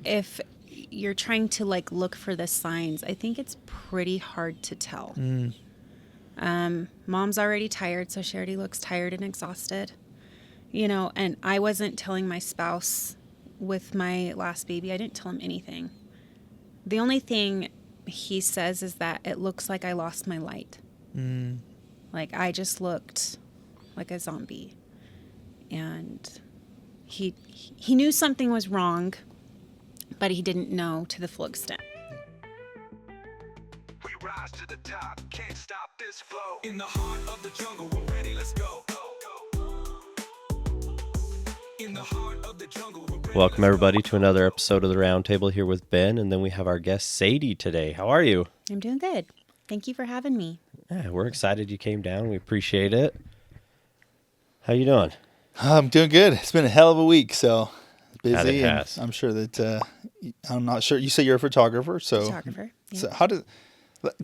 if you're trying to like look for the signs, I think it's pretty hard to tell. Mom's already tired, so she already looks tired and exhausted, you know, and I wasn't telling my spouse with my last baby. I didn't tell him anything. The only thing he says is that it looks like I lost my light. Like I just looked like a zombie. And he knew something was wrong, but he didn't know to the full extent. We rise to the top, can't stop this flow. In the heart of the jungle, we're ready, let's go. In the heart of the jungle, we're ready. Welcome everybody to another episode of the Roundtable here with Ben, and then we have our guest Sadie today. How are you? I'm doing good. Thank you for having me. Yeah, we're excited you came down. We appreciate it. How you doing? I'm doing good. It's been a hell of a week, so busy. It has. And I'm sure that I'm not sure. You say you're a photographer, so Photographer. Yeah. So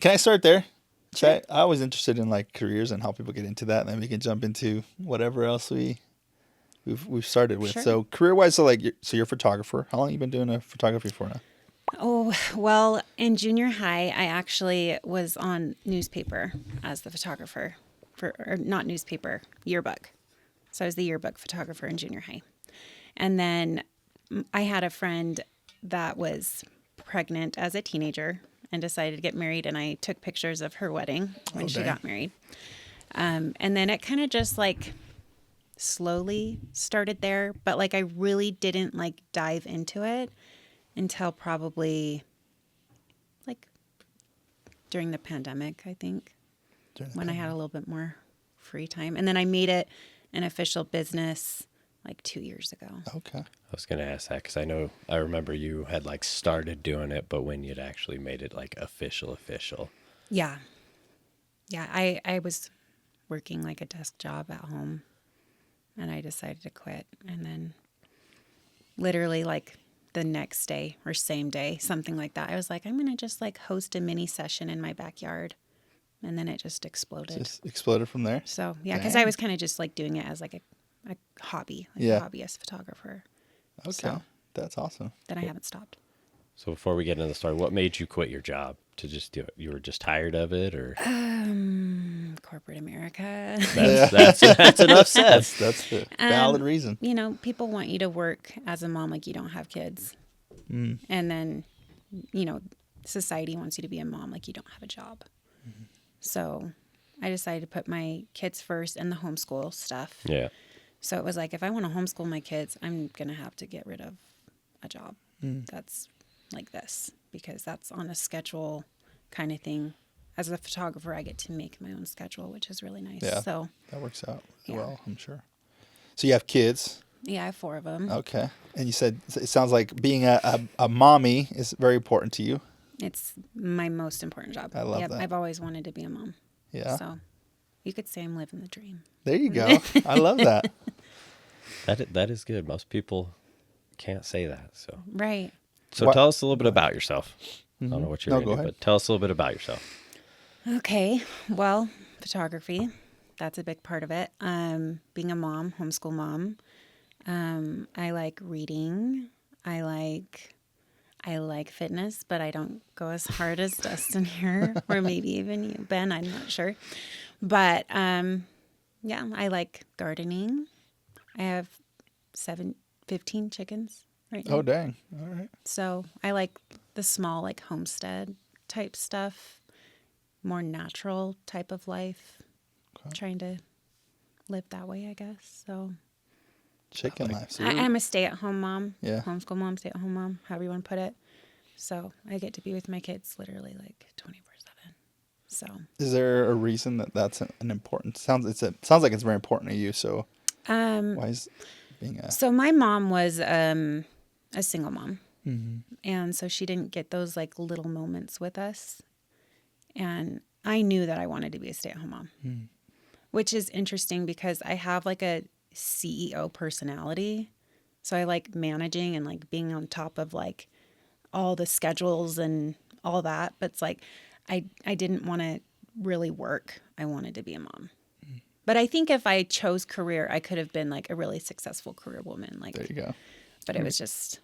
can I start there? Sure. I was interested in like careers and how people get into that, and then we can jump into whatever else we've started with. Sure. So career wise, so you're a photographer. How long have you been doing photography for now? Oh, well, in junior high, I actually was on newspaper as the photographer or not newspaper, yearbook. So I was the yearbook photographer in junior high. And then I had a friend that was pregnant as a teenager and decided to get married. And I took pictures of her wedding when she got married. And then it kind of just like slowly started there. But like I really didn't like dive into it until probably like during the pandemic, I think, when I had a little bit more free time. And then I made it an official business like 2 years ago. Okay. I was going to ask that because I remember you had like started doing it, but when you'd actually made it like official. Yeah. Yeah. I was working like a desk job at home and I decided to quit. And then literally like the next day or same day, something like that, I was like, I'm going to just like host a mini session in my backyard. And then it just exploded. Just exploded from there. So, yeah, because I was kind of just like doing it as like a hobby, like a hobbyist photographer. Okay. So, that's awesome. then I haven't stopped. So before we get into the story, what made you quit your job to just do it? You were just tired of it, or Corporate America. that's enough said. That's the valid reason. You know, people want you to work as a mom like you don't have kids. And then, you know, society wants you to be a mom like you don't have a job. So I decided to put my kids first and the homeschool stuff. Yeah. So it was like, if I want to homeschool my kids, I'm going to have to get rid of a job that's like this, because that's on a schedule kind of thing. As a photographer, I get to make my own schedule, which is really nice. Yeah. So That works out really well, I'm sure. So you have kids. yeah, I have 4 of them. Okay. And you said it sounds like being a mommy is very important to you. It's my most important job. I love that. I've always wanted to be a mom. Yeah. So you could say I'm living the dream. There you go. I love that. That is good. Most people can't say that. So Right. tell us a little bit about yourself. I don't know what you're No, into, go ahead. but tell us a little bit about yourself. Okay. Well, photography, that's a big part of it. Being a mom, homeschool mom. I like reading. I like fitness, but I don't go as hard as Dustin here, or maybe even you, Ben. I'm not sure. But yeah, I like gardening. I have 15 chickens right now. Oh, dang. All right. So I like the small, like homestead type stuff, more natural type of life. Okay. Trying to live that way, I guess. So Chicken life. So I'm a stay-at-home mom, Yeah. homeschool mom, stay-at-home mom, however you want to put it. So I get to be with my kids literally like 24/7. So is there a reason that that's an important? Sounds like it's very important to you. So why is being a So my mom was a single mom, and so she didn't get those like little moments with us. And I knew that I wanted to be a stay-at-home mom, which is interesting because I have like a CEO personality. So I like managing and like being on top of like all the schedules and all that. But it's like, I didn't want to really work. I wanted to be a mom. But I think if I chose career, I could have been like a really successful career woman. Like, there you go. but it was just,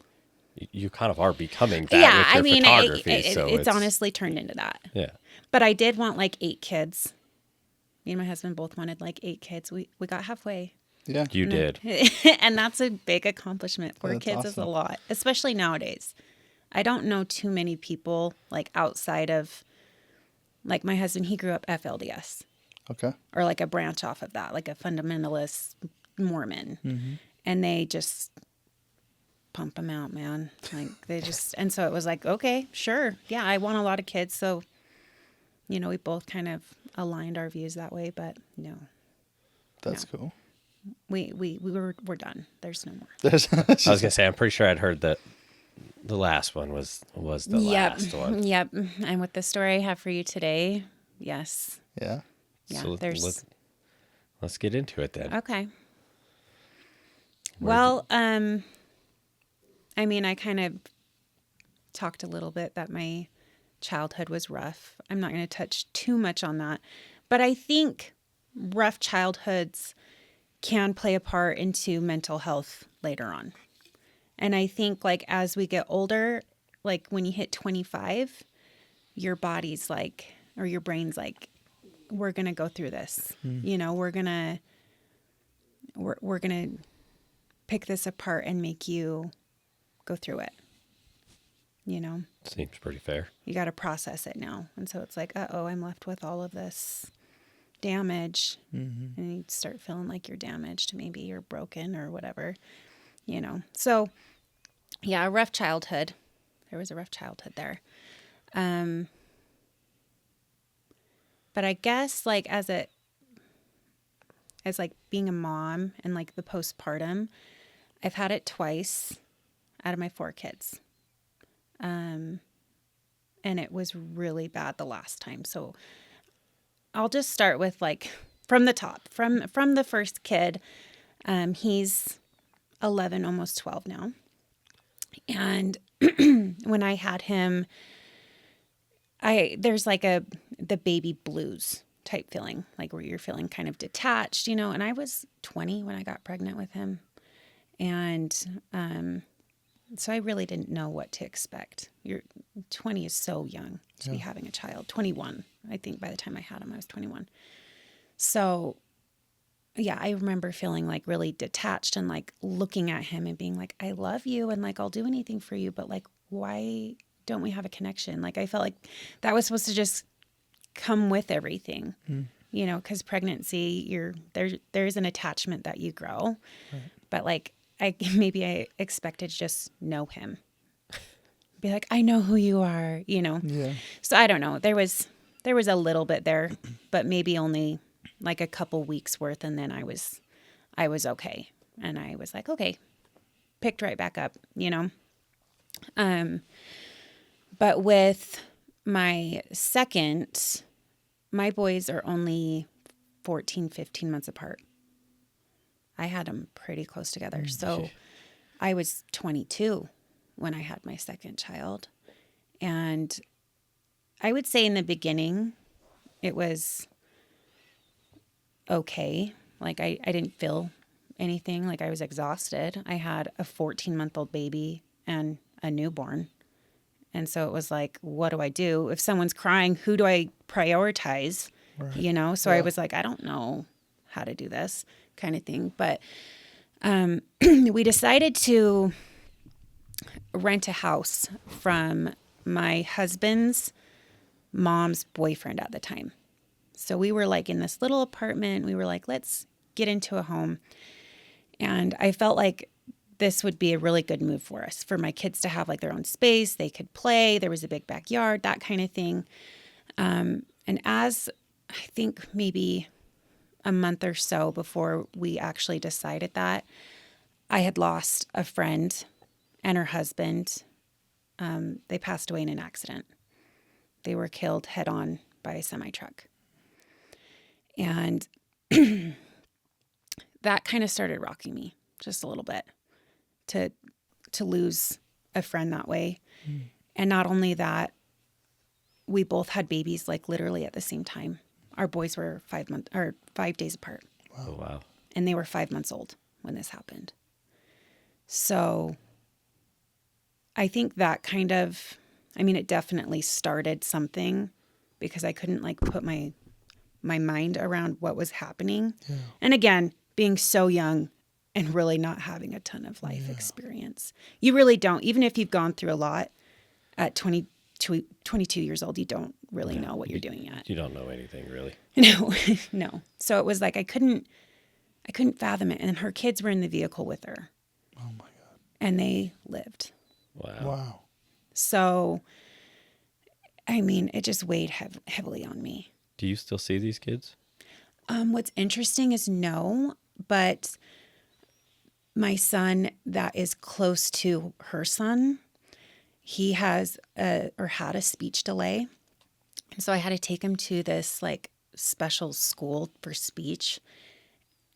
you kind of are becoming that Yeah, with I your mean, photography. So it's honestly turned into that. yeah. But I did want like 8 kids. Me and my husband both wanted like 8 kids. We got halfway. Yeah. You did. And that's a big accomplishment. 4 That's kids is a awesome. lot, especially nowadays. I don't know too many people like outside of like my husband, he grew up FLDS Okay. or like a branch off of that, like a fundamentalist Mormon. And they just pump them out, man. Like they just, and so it was like, okay, sure. Yeah, I want a lot of kids. So, you know, we both kind of aligned our views that way, but no, That's cool. we're done. There's no more. I was gonna say, I'm pretty sure I'd heard that the last one was the last one. Yep. And with the story I have for you today, yes. Yeah. Yeah. So let's get into it then. Okay. Well, I mean, I kind of talked a little bit that my childhood was rough. I'm not going to touch too much on that, but I think rough childhoods can play a part into mental health later on. And I think like as we get older, like when you hit 25, your body's like, or your brain's like, we're going to go through this. You know, we're going to pick this apart and make you go through it. You know, Seems pretty fair. you got to process it now. And so it's like, uh-oh, I'm left with all of this damage. And you start feeling like you're damaged. Maybe you're broken or whatever, you know. So yeah, a rough childhood. There was a rough childhood there. But I guess like as like being a mom and like the postpartum, I've had it twice out of my 4 kids. And it was really bad the last time. So I'll just start with like from the top, from the first kid. He's 11, almost 12 now. And when I had him, there's like the baby blues type feeling, like where you're feeling kind of detached, you know, and I was 20 when I got pregnant with him. And, so I really didn't know what to expect. 20 is so young to be having a child. 21, I think by the time I had him, I was 21. So yeah, I remember feeling like really detached and like looking at him and being like, I love you. And like, I'll do anything for you, but like, why don't we have a connection? Like, I felt like that was supposed to just come with everything, you know, cause pregnancy, there's an attachment that you grow, but like, I expected to just know him. Be like, I know who you are, you know? Yeah. So I don't know. There was a little bit there, but maybe only like a couple weeks worth. And then I was okay. And I was like, okay, picked right back up, you know? But with my second, my boys are only 14, 15 months apart. I had them pretty close together. So I was 22 when I had my second child. And I would say in the beginning, it was okay. Like I didn't feel anything. Like I was exhausted. I had a 14-month-old baby and a newborn. And so it was like, what do I do? If someone's crying, who do I prioritize? Right. You know? So I was like, I don't know how to do this kind of thing. But we decided to rent a house from my husband's mom's boyfriend at the time. So we were like in this little apartment. We were like, let's get into a home. And I felt like this would be a really good move for us, for my kids to have like their own space. They could play. There was a big backyard, that kind of thing. And as I think maybe a month or so before we actually decided that, I had lost a friend and her husband. They passed away in an accident. They were killed head on by a semi-truck. And that kind of started rocking me just a little bit to lose a friend that way. And not only that, we both had babies like literally at the same time. Our boys were 5 days apart. Wow. Oh, wow. And they were 5 months old when this happened. So I think that kind of, I mean, it definitely started something because I couldn't like put my mind around what was happening. Yeah. And again, being so young and really not having a ton of life experience. You really don't. Even if you've gone through a lot at 22 years old, you don't really know what you're doing yet. You don't know anything really. No, no. So it was like I couldn't fathom it. And her kids were in the vehicle with her. Oh my God. And they lived. Wow. So, I mean, it just weighed heavily on me. Do you still see these kids? What's interesting is no, but my son that is close to her son, he has had a speech delay. And so I had to take him to this like special school for speech.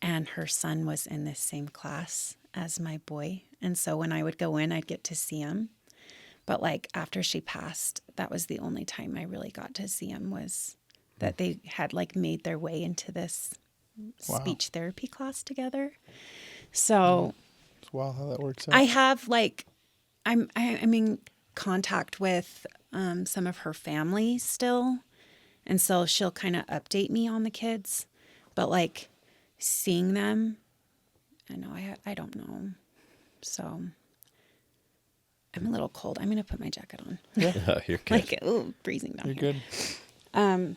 And her son was in the same class as my boy. And so when I would go in, I'd get to see him. But like after she passed, that was the only time I really got to see him, was that they had like made their way into this speech therapy class together. So It's wild how that works out. I have like, I'm in contact with some of her family still. And so she'll kind of update me on the kids, but like seeing them, I don't know. So I'm a little cold. I'm going to put my jacket on. Yeah. You're good. Like, oh, freezing down You're here. good.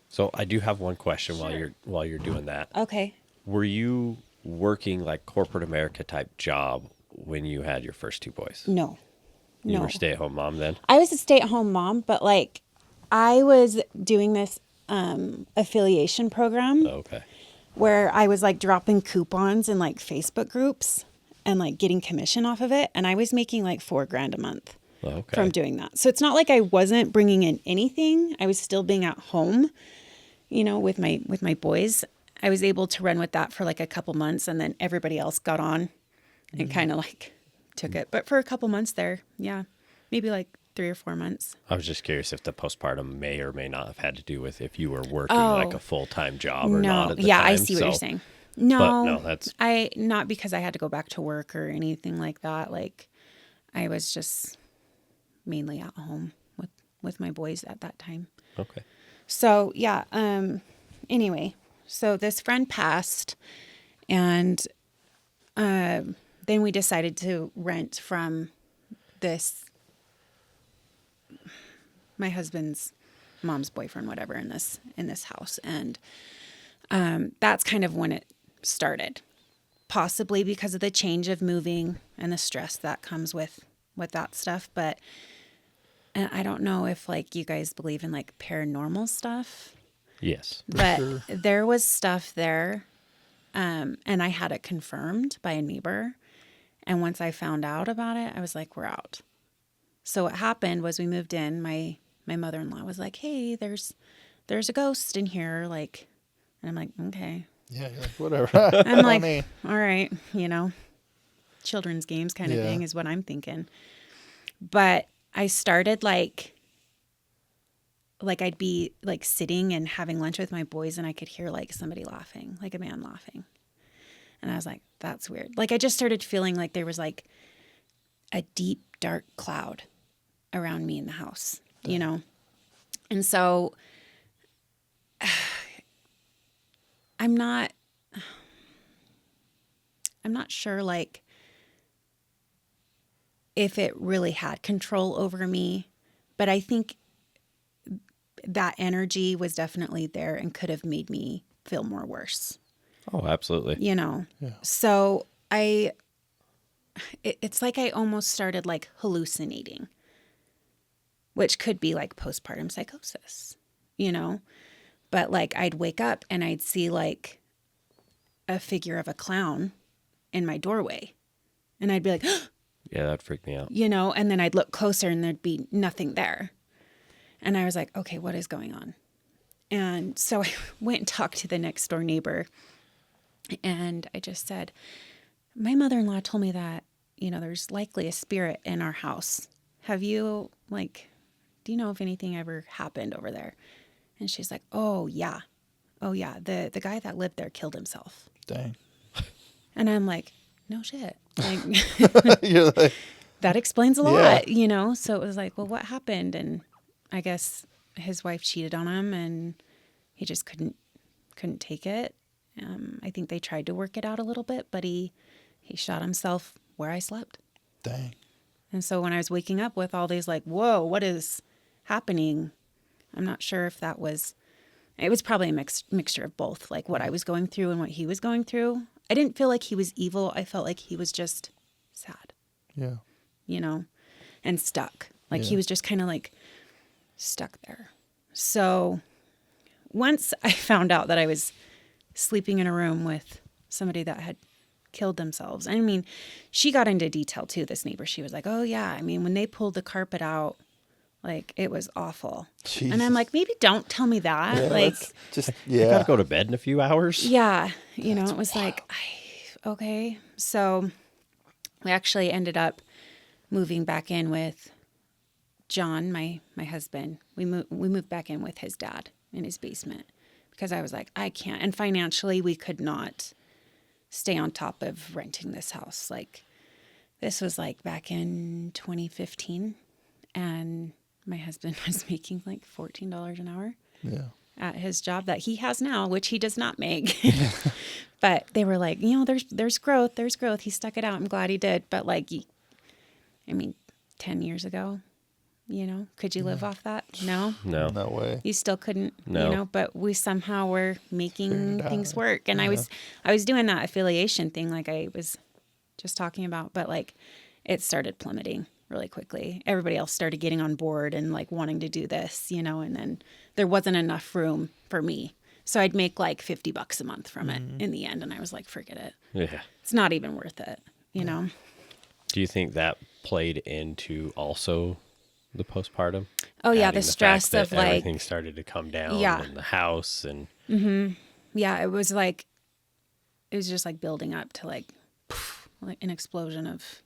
So I do have one question while you're doing that. Okay. Were you working like corporate America type job when you had your first two boys? No. You were a stay-at-home mom then? I was a stay-at-home mom, but like I was doing this affiliation program Okay. where I was like dropping coupons in like Facebook groups and like getting commission off of it. And I was making like $4,000 a month from doing that. So it's not like I wasn't bringing in anything. I was still being at home, with my boys. I was able to run with that for like a couple months, and then everybody else got on and kind of like took it. But for a couple months there, yeah, maybe like 3 or 4 months. I was just curious if the postpartum may or may not have had to do with if you were working like a full-time job or not at the time. I see what you're saying. No, that's not because I had to go back to work or anything like that. Like I was just mainly at home with my boys at that time. okay. So yeah. Anyway, so this friend passed, and then we decided to rent from my husband's mom's boyfriend, whatever, in this house, and that's kind of when it started, possibly because of the change of moving and the stress that comes with that stuff. But I don't know if like you guys believe in like paranormal stuff. Yes. But there was stuff there, and I had it confirmed by a neighbor. And once I found out about it, I was like, we're out. So what happened was we moved in. My mother-in-law was like, hey, there's a ghost in here. Like, and I'm like, okay. Yeah, you're like, whatever. I'm like, all right, children's games kind of thing is what I'm thinking. But I started like I'd be like sitting and having lunch with my boys, and I could hear like somebody laughing, like a man laughing. And I was like, that's weird. Like I just started feeling like there was like a deep, dark cloud around me in the house, And so I'm not sure like if it really had control over me, but I think that energy was definitely there and could have made me feel more worse. Oh, absolutely. Yeah. So it's like I almost started like hallucinating, which could be like postpartum psychosis, but like I'd wake up and I'd see like a figure of a clown in my doorway, and I'd be like, yeah, that freaked me out. And then I'd look closer and there'd be nothing there. And I was like, okay, what is going on? And so I went and talked to the next door neighbor, and I just said, my mother-in-law told me that, there's likely a spirit in our house. Have you do you know if anything ever happened over there? And she's like, oh yeah. The guy that lived there killed himself. Dang. And I'm like, no shit. Like, You're like, that explains a Yeah. lot, you know? So it was like, well, what happened? And I guess his wife cheated on him and he just couldn't take it. I think they tried to work it out a little bit, but he shot himself where I slept. Dang. And so when I was waking up with all these like, whoa, what is happening? I'm not sure if it was probably a mixture of both, like what I was going through and what he was going through. I didn't feel like he was evil. I felt like he was just sad, Yeah. you know, and stuck. Like he was just kind of like stuck there. So once I found out that I was sleeping in a room with somebody that had killed themselves. I mean, she got into detail too, this neighbor. She was like, oh yeah, I mean, when they pulled the carpet out, like it was awful. Jesus. And I'm like, maybe don't tell me that. Yeah, like, that's just, You yeah. gotta go to bed in a few hours. yeah, you know, it was like, okay. So we actually ended up moving back in with John, my husband. We moved back in with his dad in his basement because I was like, I can't. And financially, we could not stay on top of renting this house. Like this was like back in 2015 and my husband was making like $14 an hour Yeah. at his job that he has now, which he does not make. But they were like, you know, there's growth. He stuck it out. I'm glad he did. But like, I mean, 10 years ago, you know, could you live off that? No. No. No way. You still couldn't, No. you know, but we somehow were making Figured it out. things work. And I was doing that affiliation thing like I was just talking about, but like it started plummeting really quickly. Everybody else started getting on board and like wanting to do this, you know, and then there wasn't enough room for me. So I'd make like $50 a month from it in the end. And I was like, forget it. Yeah. It's not even worth it, you know? Do you think that played into also the postpartum? Oh yeah. Adding The stress fact of that like, everything started to come down Yeah. in the house and yeah, it was just like building up to like an explosion of,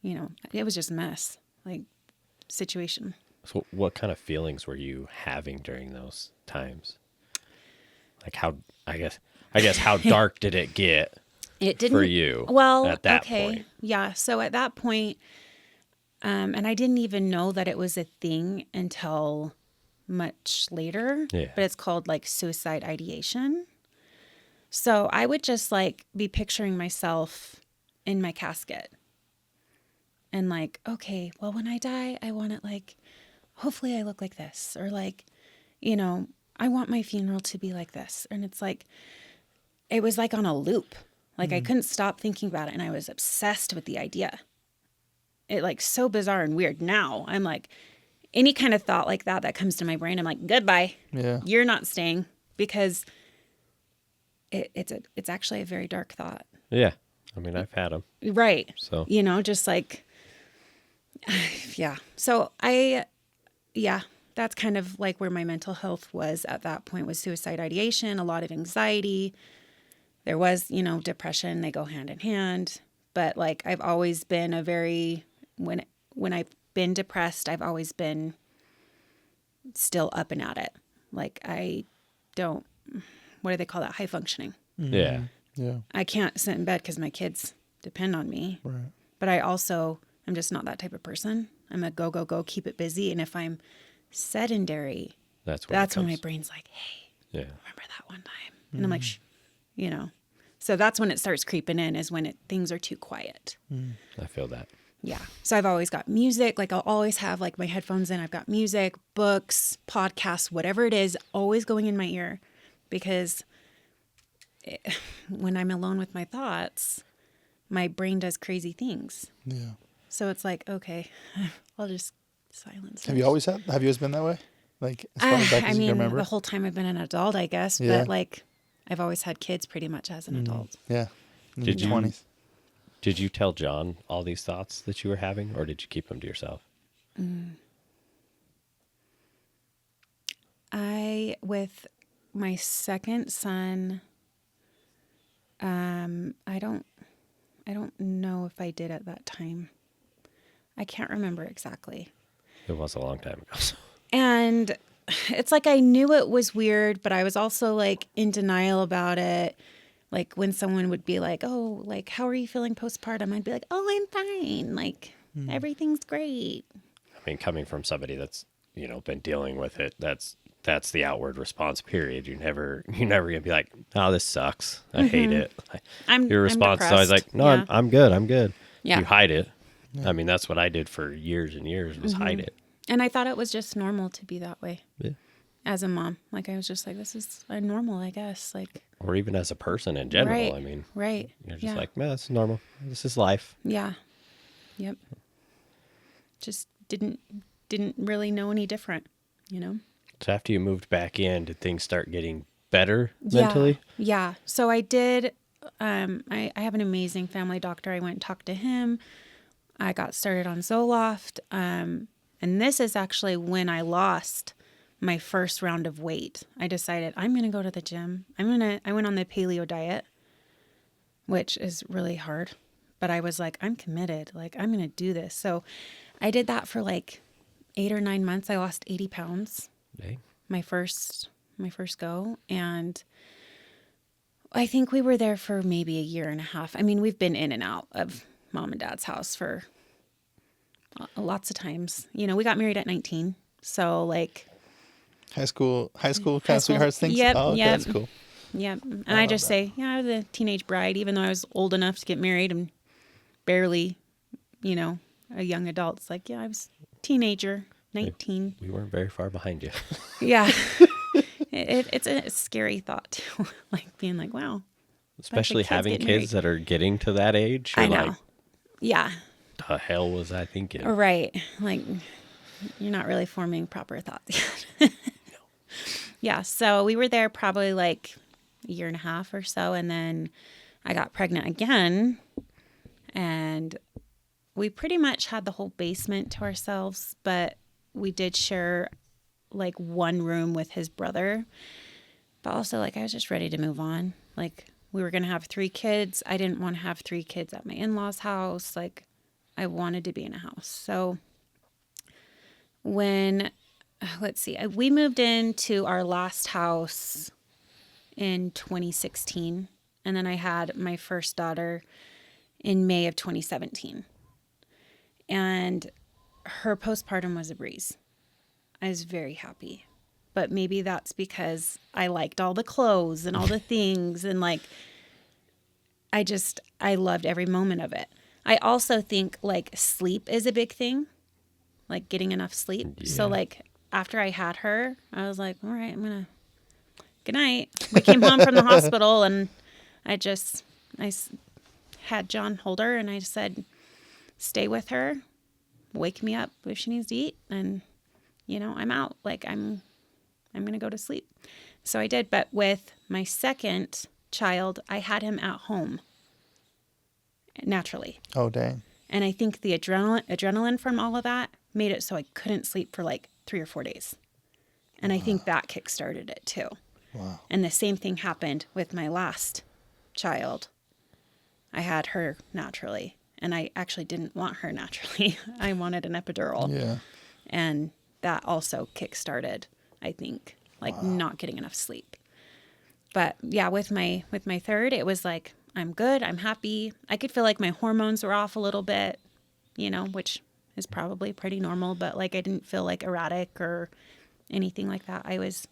you know, it was just a mess, like situation. so what kind of feelings were you having during those times? Like how I guess how dark did it get It didn't for you well at that okay point? yeah, so at that point and I didn't even know that it was a thing until much later. Yeah. But it's called like suicide ideation. So I would just like be picturing myself in my casket and like, okay, well, when I die, I want it like, hopefully I look like this, or like, you know, I want my funeral to be like this. And it's like, it was like on a loop. Like I couldn't stop thinking about it. And I was obsessed with the idea. It like so bizarre and weird. Now I'm like, any kind of thought like that comes to my brain, I'm like, goodbye. Yeah. You're not staying, because it's actually a very dark thought. Yeah. I mean, I've had them. Right. So You know, just like, yeah. So that's kind of like where my mental health was at that point, was suicide ideation, a lot of anxiety. There was, you know, depression, they go hand in hand. But like, I've always been when I've been depressed, I've always been still up and at it. Like I don't, what do they call that? High functioning. yeah. Yeah. I can't sit in bed because my kids depend on me. Right. But I'm just not that type of person. I'm a go, go, go, keep it busy. And if I'm sedentary, That's when my brain's like, hey, Yeah. remember that one time? And I'm like, shh, you know. So that's when it starts creeping in, is when things are too quiet. I feel that. Yeah. So I've always got music. Like I'll always have like my headphones in. I've got music, books, podcasts, whatever it is, always going in my ear, because when I'm alone with my thoughts, my brain does crazy things. Yeah. So it's like, okay, I'll just silence. Have it. you always been that way? Like as far back I as you mean, can remember? the whole time I've been an adult, I guess. Yeah. But like, I've always had kids pretty much as an adult. Yeah. In Did your you- 20s. Did you tell John all these thoughts that you were having, or did you keep them to yourself? With my second son, I don't know if I did at that time. I can't remember exactly. It was a long time ago. So. And it's like I knew it was weird, but I was also like in denial about it. Like when someone would be like, "Oh, like how are you feeling postpartum?" I'd be like, "Oh, I'm fine." Like, Everything's great. I mean, coming from somebody that's, been dealing with it, that's the outward response, period. You're never gonna be like, oh, this sucks. I hate it. Your response is always like, no, Yeah. I'm good. I'm good. Yeah. You hide it. I mean, that's what I did for years and years was hide it. And I thought it was just normal to be that way Yeah. as a mom. Like, I was just like, this is normal, I guess. Like, Or even as a person in general. right. I mean, Right. you're just yeah. like, man, this is normal. This is life. Yeah. Yep. Just didn't really know any different, So after you moved back in, did things start getting better mentally? Yeah. So I did. I have an amazing family doctor. I went and talked to him. I got started on Zoloft. And this is actually when I lost my first round of weight. I decided I'm going to go to the gym. I went on the paleo diet, which is really hard, but I was like, I'm committed. Like, I'm going to do this. So I did that for like 8 or 9 months. I lost 80 pounds. Dang. My first go, and I think we were there for maybe a year and a half. I mean, we've been in and out of mom and dad's house for lots of times. We got married at 19, so like High school kind of sweethearts things. Yep, Oh, okay, yep. that's cool. yeah. And I just say, I was a teenage bride, even though I was old enough to get married and barely, a young adult. It's like, I was a teenager, 19. We weren't very far behind you. Yeah. It's a scary thought too, like being like, wow. Especially kids having getting kids that are getting to that age. I You're know. like, Yeah. the hell was I thinking? Right. Like, you're not really forming proper thoughts yet. Yeah. So we were there probably like a year and a half or so. And then I got pregnant again. And we pretty much had the whole basement to ourselves. But we did share like one room with his brother. But also, like, I was just ready to move on. Like, we were going to have 3 kids. I didn't want to have 3 kids at my in-laws' house. Like, I wanted to be in a house. So when, we moved into our last house in 2016. And then I had my first daughter in May of 2017. And her postpartum was a breeze. I was very happy. But maybe that's because I liked all the clothes and all the things. And like, I loved every moment of it. I also think like sleep is a big thing, like getting enough sleep. Yeah. So like after I had her, I was like, all right, good night. We came home from the hospital and I had John hold her and I said, stay with her, wake me up if she needs to eat. And, I'm out. Like I'm going to go to sleep. So I did. But with my second child, I had him at home naturally. Oh, dang. And I think the adrenaline from all of that made it so I couldn't sleep for like 3 or 4 days. And I think that kickstarted it too. Wow. And the same thing happened with my last child. I had her naturally. And I actually didn't want her naturally. I wanted an epidural. Yeah. And that also kickstarted, I think, like not getting enough sleep. But yeah, with my third, it was like, I'm good. I'm happy. I could feel like my hormones were off a little bit, which is probably pretty normal, but like I didn't feel like erratic or anything like that. I was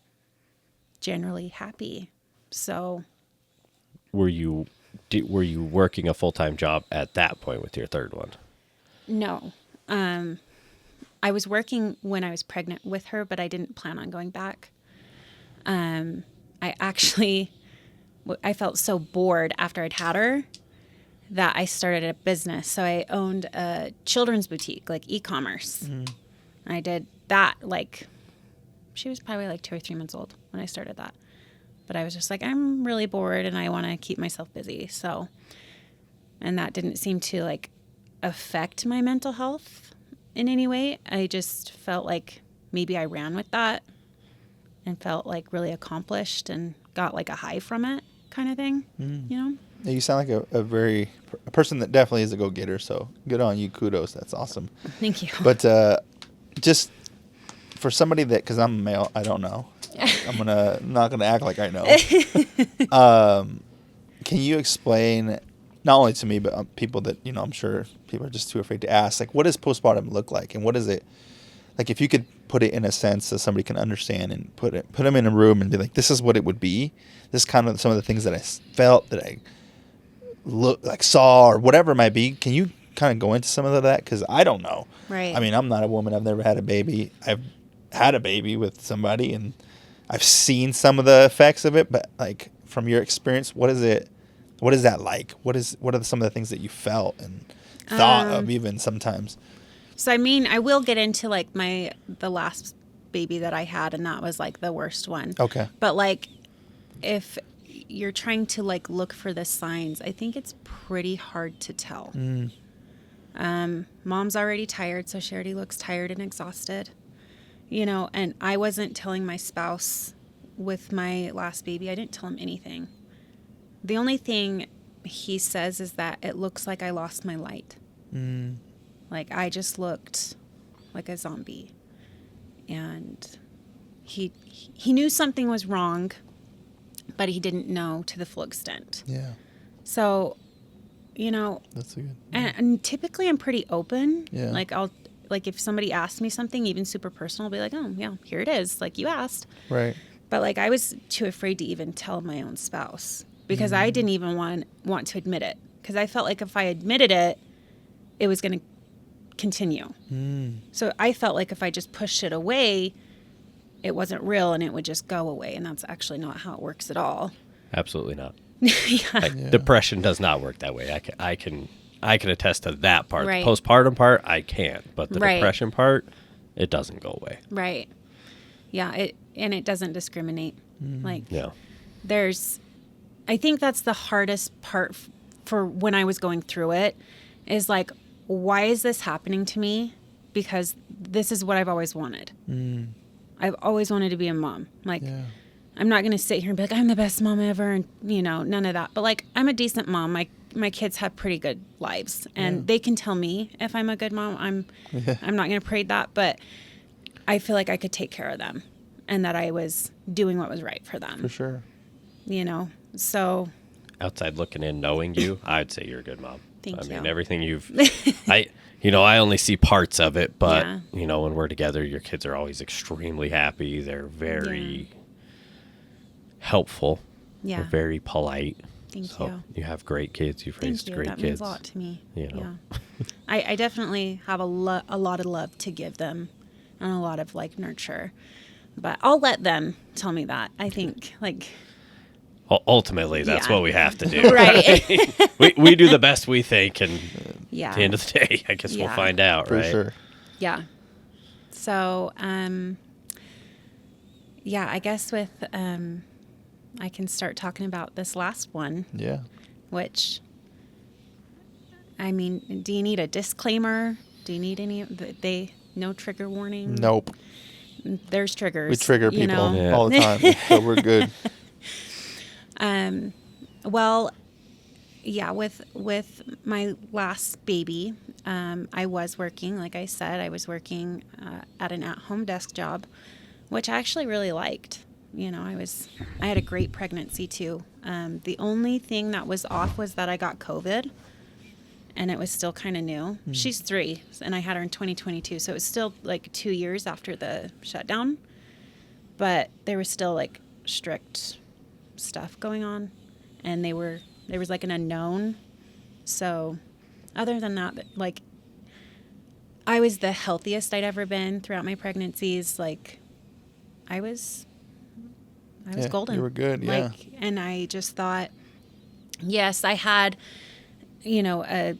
generally happy. So Were you working a full-time job at that point with your third one? no. I was working when I was pregnant with her, but I didn't plan on going back. I felt so bored after I'd had her that I started a business. So I owned a children's boutique, like e-commerce. I did that like, she was probably like 2 or 3 months old when I started that. But I was just like, I'm really bored and I want to keep myself busy. So, and that didn't seem to like affect my mental health in any way. I just felt like maybe I ran with that and felt like really accomplished and got like a high from it kind of thing, Yeah, you sound like a person that definitely is a go-getter. So good on you. Kudos. That's awesome. Thank you. But just for somebody that, because I'm a male, I don't know. I'm not gonna act like I know. Can you explain not only to me, but people that, I'm sure people are just too afraid to ask, like, what does postpartum look like? And what is it, like, if you could put it in a sense that somebody can understand and put them in a room and be like, this is what it would be. This is kind of some of the things that I felt, that I saw, or whatever it might be. Can you kind of go into some of that? Because I don't know. Right. I mean, I'm not a woman. I've never had a baby. I've had a baby with somebody, and I've seen some of the effects of it. But, like, from your experience, what is it? What is that like? What are some of the things that you felt and thought of even sometimes? So, I mean, I will get into, like, the last baby that I had, and that was, like, the worst one. Okay. But, like, if you're trying to, like, look for the signs, I think it's pretty hard to tell. Mom's already tired, so she already looks tired and exhausted. And I wasn't telling my spouse with my last baby. I didn't tell him anything. The only thing he says is that it looks like I lost my light. Like, I just looked like a zombie. And he knew something was wrong, but he didn't know to the full extent. Yeah. So, That's a good. and typically I'm pretty open. Yeah. Like, if somebody asks me something, even super personal, I'll be like, oh, yeah, here it is. Like, you asked. Right. But, like, I was too afraid to even tell my own spouse because I didn't even want to admit it. Because I felt like if I admitted it, it was going to continue. So I felt like if I just pushed it away, it wasn't real and it would just go away. And that's actually not how it works at all. Absolutely not. Yeah. Depression does not work that way. I can attest to that part. Right. The postpartum part, I can't. But the Right. depression part, it doesn't go away. Right. Yeah. It doesn't discriminate. Like, No. I think that's the hardest part for when I was going through it, is like, why is this happening to me? Because this is what I've always wanted. I've always wanted to be a mom. Like, I'm not going to sit here and be like, I'm the best mom ever. And, none of that. But, like, I'm a decent mom. My kids have pretty good lives, and they can tell me if I'm a good mom. I'm not going to parade that, but I feel like I could take care of them and that I was doing what was right for them. For sure. So Outside looking in, knowing you, I'd say you're a good mom. Thank I mean, you. everything I only see parts of it, but, Yeah. when we're together, your kids are always extremely happy. They're very helpful. Yeah. They're very polite. Thank So you. you have great kids. You've raised Thank you. great That kids. means a lot to me. Yeah. I definitely have a lot of love to give them and a lot of, like, nurture. But I'll let them tell me that. I think, like... Ultimately, that's Yeah. what we have to do. Right. we do the best we think, and Yeah. at the end of the day, I guess we'll Yeah. find out, For right? sure. Yeah. So, I guess with... I can start talking about this last one, Yeah. which... I mean, do you need a disclaimer? Do you need any... No trigger warning? Nope. There's triggers. We trigger you people know? all the time, so we're good. Well, yeah, with my last baby, I was working, like I said, I was working at an at-home desk job, which I actually really liked. I had a great pregnancy too. The only thing that was off was that I got COVID, and it was still kind of new. She's 3, and I had her in 2022, so it was still like 2 years after the shutdown, but there was still like strict stuff going on, and there was like an unknown. So other than that, like, I was the healthiest I'd ever been throughout my pregnancies. Like, I was golden. You were good, yeah. Like, and I just thought, yes, I had, a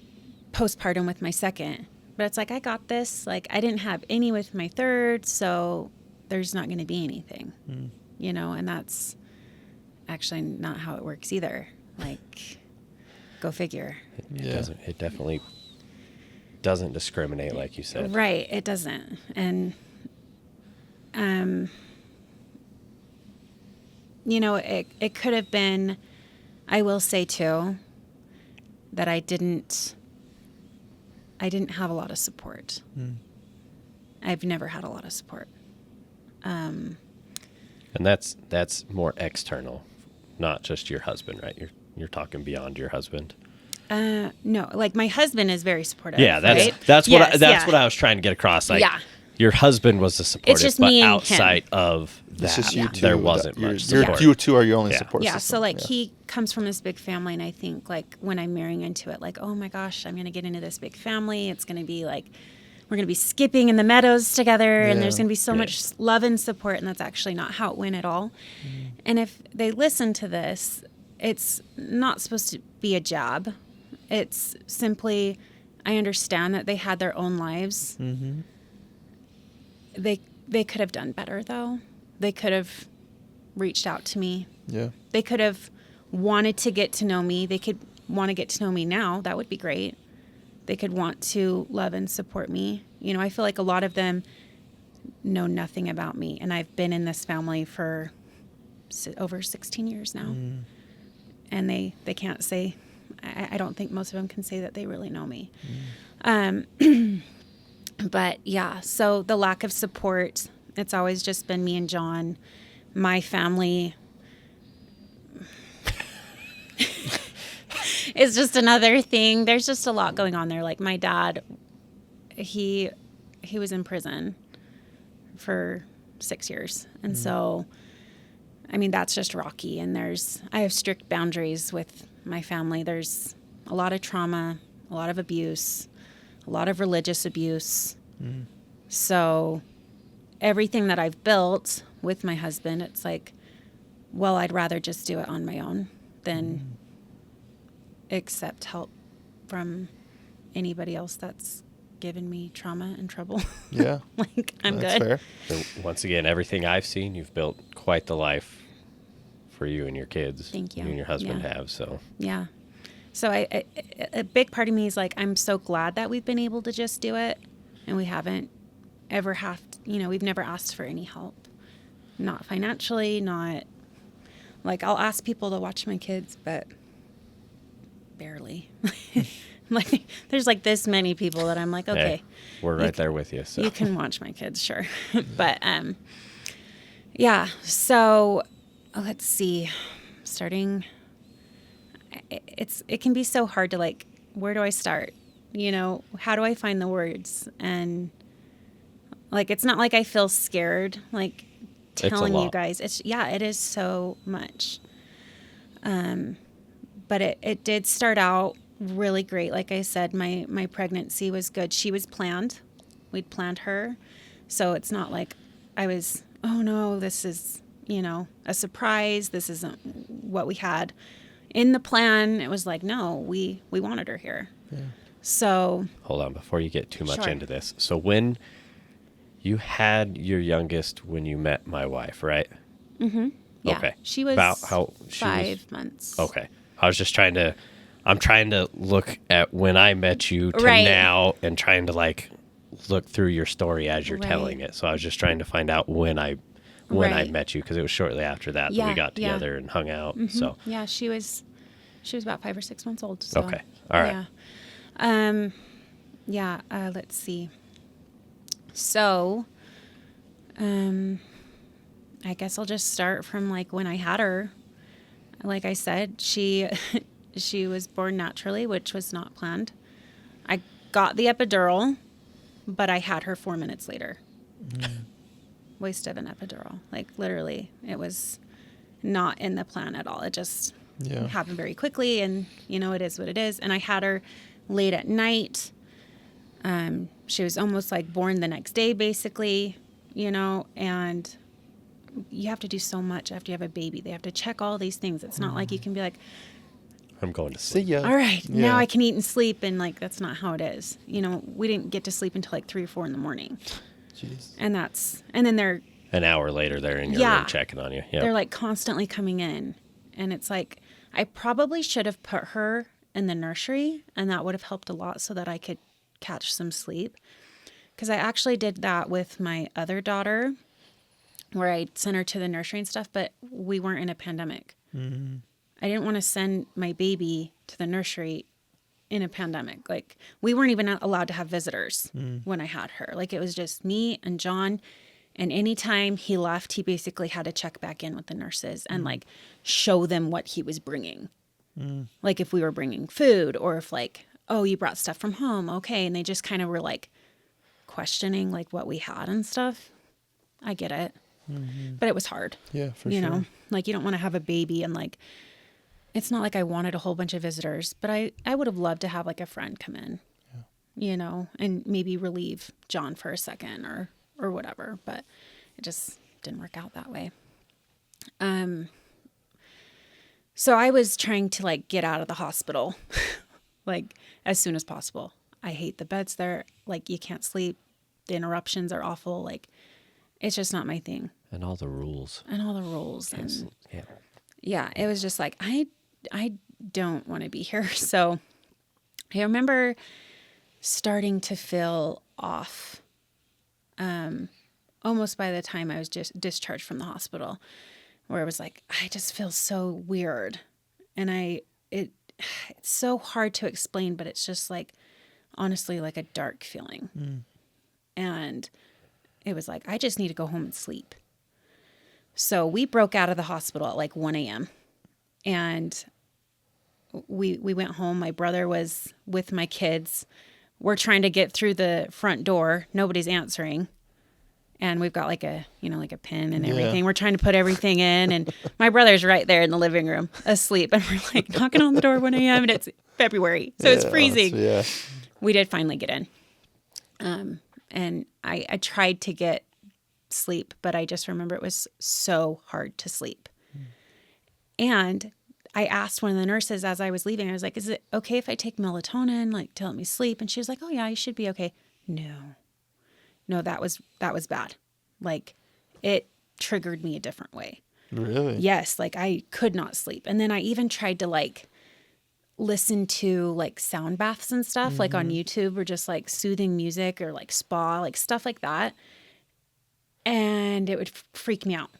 postpartum with my second, but it's like, I got this. Like, I didn't have any with my third, so there's not going to be anything, and that's actually not how it works either. Like, go figure. It definitely doesn't discriminate, like you said. Right. It doesn't. And, it could have been, I will say too, that I didn't have a lot of support. I've never had a lot of support. And that's more external, not just your husband, right? You're talking beyond your husband. No, like my husband is very supportive. Yeah, right? that's Yes, what I was trying to get across. Like, Yeah. your husband was the supportive, just but me and him. outside of It's that, just you two. there wasn't much support. You two are your only Yeah. support Yeah, system. so like he comes from this big family, and I think like when I'm marrying into it, like, oh my gosh, I'm gonna get into this big family. It's gonna be like we're gonna be skipping in the meadows together, and there's Yeah. gonna be so Yeah. much love and support, and that's actually not how it went at all. And if they listen to this, it's not supposed to be a jab. It's simply, I understand that they had their own lives. They could have done better, though. They could have reached out to me. Yeah. They could have wanted to get to know me. They could want to get to know me now. That would be great. They could want to love and support me. You know, I feel like a lot of them know nothing about me. And I've been in this family for over 16 years now. And they can't say, I don't think most of them can say that they really know me. But yeah, so the lack of support, it's always just been me and John. My family is just another thing. There's just a lot going on there. Like my dad, he was in prison for 6 years. And so, I mean, that's just rocky. And I have strict boundaries with my family. There's a lot of trauma, a lot of abuse, a lot of religious abuse. So everything that I've built with my husband, it's like, well, I'd rather just do it on my own than accept help from anybody else that's given me trauma and trouble. Yeah. Like, I'm That's good. fair. So once again, everything I've seen, you've built quite the life for you and your kids. Thank you. You and your husband Yeah. have. So Yeah. So a big part of me is like, I'm so glad that we've been able to just do it, and we haven't ever we've never asked for any help. Not financially, not like I'll ask people to watch my kids, but barely. Like there's like this many people that I'm like, okay, hey, we're right there with you. So you can watch my kids, sure. But yeah, so let's see. Starting, it can be so hard to like, where do I start? You know, how do I find the words? And like, it's not like I feel scared, like telling you lot. guys. It is so much. But it did start out really great. Like I said, my pregnancy was good. She was planned. We'd planned her. So it's not like I was, oh no, this is, a surprise. This isn't what we had in the plan. It was like, no, we wanted her here. Yeah. So hold on before you get too much Sure. into this. So when you had your youngest, when you met my wife, right? yeah, Okay. she was About how she 5 months. Okay. I was just I'm trying to look at when I met you to Right. now and trying to like look through your story as you're Right. telling it. So I was just trying to find out when I Right. met you, because it was shortly after that that Yeah, we got yeah. together and hung out. So Yeah, she was about 5 or 6 months old. So, Okay. All right. Yeah. Let's see. So, I guess I'll just start from like when I had her. Like I said, she was born naturally, which was not planned. I got the epidural, but I had her 4 minutes later. Waste of an epidural. Like literally, it was not in the plan at all. It just happened very quickly, and it is what it is. And I had her late at night. She was almost like born the next day, basically, and you have to do so much after you have a baby. They have to check all these things. It's not like you can be like, I'm going to See sleep. ya. all right, Yeah. now I can eat and sleep. And like, that's not how it is. We didn't get to sleep until like 3 or 4 in the morning. Jeez. And then they're An hour later, they're in your Yeah. room checking on you. they're Yeah. like constantly coming in, and it's like, I probably should have put her in the nursery, and that would have helped a lot so that I could catch some sleep. Because I actually did that with my other daughter, where I sent her to the nursery and stuff, but we weren't in a pandemic. Mm-hmm. I didn't want to send my baby to the nursery in a pandemic. Like, we weren't even allowed to have visitors when I had her. Like, it was just me and John. And anytime he left, he basically had to check back in with the nurses and like show them what he was bringing. Like if we were bringing food or if like, oh, you brought stuff from home. Okay. And they just kind of were like questioning like what we had and stuff. I get it. But it was hard. Yeah, for you sure. know, like you don't want to have a baby and like, it's not like I wanted a whole bunch of visitors, but I would have loved to have like a friend come in, you know, and maybe relieve John for a second or whatever, but it just didn't work out that way. So I was trying to like get out of the hospital like as soon as possible. I hate the beds there. Like you can't sleep. The interruptions are awful. Like it's just not my thing. And all the rules. And yeah, it was just like, I don't want to be here. So I remember starting to feel off almost by the time I was just discharged from the hospital, where it was like, I just feel so weird. And it's so hard to explain, but it's just like, honestly, like a dark feeling. And it was like, I just need to go home and sleep. So we broke out of the hospital at like 1 a.m. And we went home. My brother was with my kids. We're trying to get through the front door. Nobody's answering. And we've got like a pin and everything. Yeah. We're trying to put everything in. And my brother's right there in the living room asleep. And we're like knocking on the door 1 a.m. and it's February. So it's freezing. Yeah. We did finally get in. And I tried to get sleep, but I just remember it was so hard to sleep. And I asked one of the nurses as I was leaving, I was like, is it okay if I take melatonin, like to help me sleep? And she was like, oh yeah, you should be okay. No, that was bad. Like it triggered me a different way. Really? Yes. Like I could not sleep. And then I even tried to like listen to like sound baths and stuff like on YouTube or just like soothing music or like spa, like stuff like that. And it would freak me out.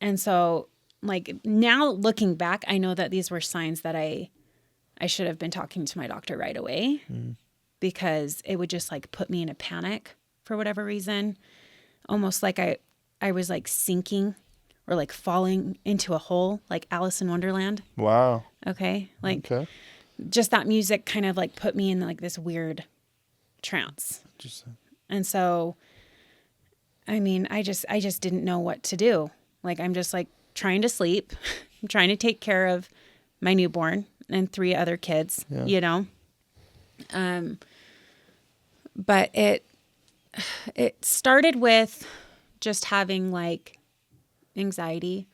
And so like now looking back, I know that these were signs that I should have been talking to my doctor right away because it would just like put me in a panic for whatever reason. Almost like I was like sinking or like falling into a hole, like Alice in Wonderland. Wow. Okay. Like Okay. just that music kind of like put me in like this weird trance. Interesting. And so, I mean, I just didn't know what to do. Like, I'm just like trying to sleep. I'm trying to take care of my newborn and 3 other kids, you know? But it started with just having like anxiety.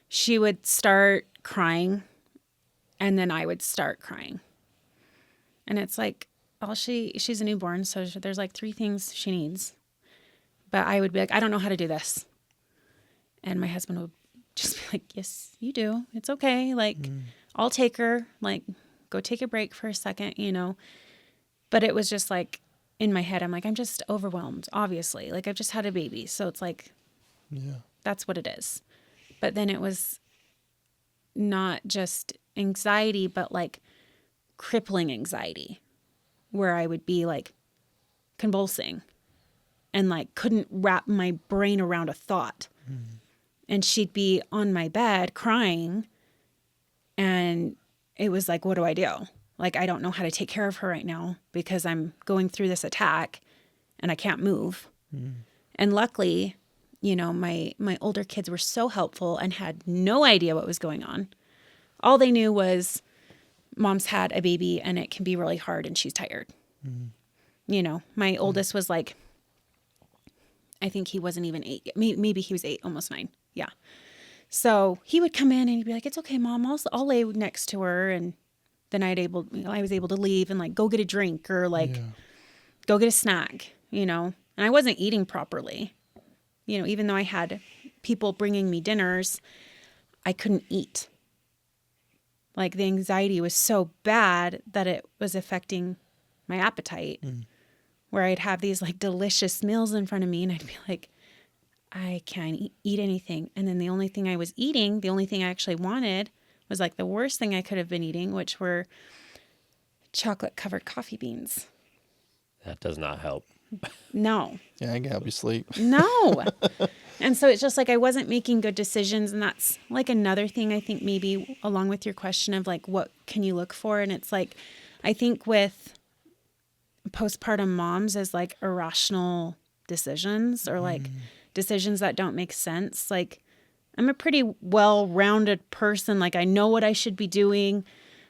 She would start crying and then I would start crying. And it's like, she's a newborn. So there's like 3 things she needs. But I would be like, I don't know how to do this. And my husband would just be like, yes, you do. It's okay. Like, I'll take her. Like, go take a break for a second, you know. But it was just like, in my head, I'm like, I'm just overwhelmed, obviously. Like, I've just had a baby. So it's like, that's what it is. But then it was not just anxiety, but like crippling anxiety, where I would be like convulsing and like couldn't wrap my brain around a thought. And she'd be on my bed crying. And it was like, what do I do? Like, I don't know how to take care of her right now because I'm going through this attack and I can't move. And luckily, you know, my older kids were so helpful and had no idea what was going on. All they knew was mom's had a baby and it can be really hard and she's tired. You know, my oldest was like, I think he wasn't even 8. Maybe he was 8, almost 9. Yeah. So he would come in and he'd be like, it's okay, Mom. I'll lay next to her. And then I was able to leave and like go get a drink or like go get a snack, you know. And I wasn't eating properly. You know, even though I had people bringing me dinners, I couldn't eat. Like the anxiety was so bad that it was affecting my appetite. Where I'd have these like delicious meals in front of me and I'd be like, I can't eat anything. And then the only thing I was eating, the only thing I actually wanted was like the worst thing I could have been eating, which were chocolate covered coffee beans. That does not help. No. Yeah, I can help you sleep. No. And so it's just like I wasn't making good decisions. And that's like another thing I think maybe along with your question of like, what can you look for? And it's like, I think with postpartum moms is like irrational decisions or like decisions that don't make sense. Like I'm a pretty well-rounded person. Like I know what I should be doing,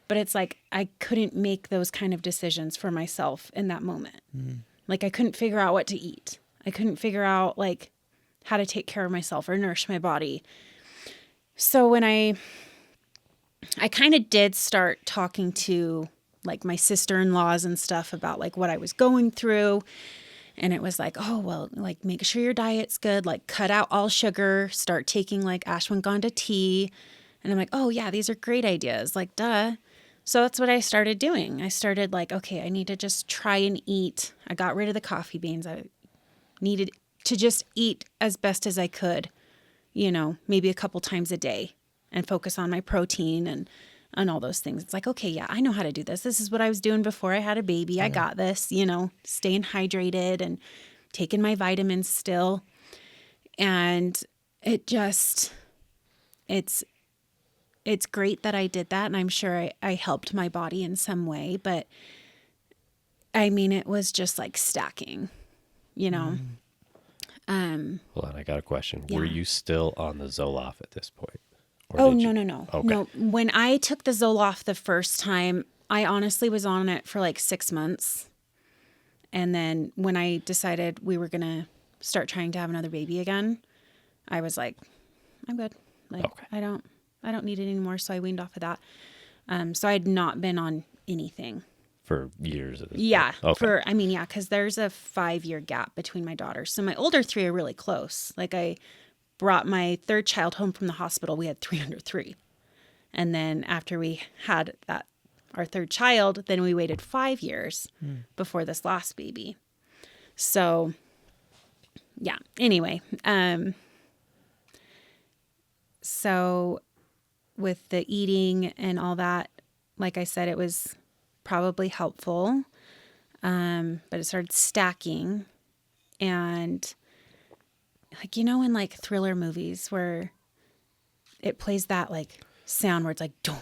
but it's like I couldn't make those kind of decisions for myself in that moment. Like I couldn't figure out what to eat. I couldn't figure out like how to take care of myself or nourish my body. So when I kind of did start talking to like my sister-in-laws and stuff about like what I was going through. And it was like, oh, well, like make sure your diet's good, like cut out all sugar, start taking like ashwagandha tea. And I'm like, oh yeah, these are great ideas. Like, duh. So that's what I started doing. I started like, okay, I need to just try and eat. I got rid of the coffee beans. I needed to just eat as best as I could, you know, maybe a couple times a day and focus on my protein and all those things. It's like, okay, yeah, I know how to do this. This is what I was doing before I had a baby. I got this, you know, staying hydrated and taking my vitamins still. And it just, it's great that I did that. And I'm sure I helped my body in some way, but I mean, it was just like stacking, you know? Hold on, I got a question. Yeah. Were you still on the Zoloft at this point? Or Oh, did you- no. Okay. No, when I took the Zoloft the first time, I honestly was on it for like 6 months. And then when I decided we were going to start trying to have another baby again, I was like, I'm good. Like, Okay. I don't need it anymore. So I weaned off of that. So I had not been on anything. For years at this Yeah. point. Okay. Because there's a 5-year gap between my daughters. So my older 3 are really close. Like I brought my third child home from the hospital. We had 3 under 3. And then after we had our third child, then we waited 5 years before this last baby. So yeah, anyway. So with the eating and all that, like I said, it was probably helpful. But it started stacking and like, you know, in like thriller movies where it plays that like sound where it's like, dong,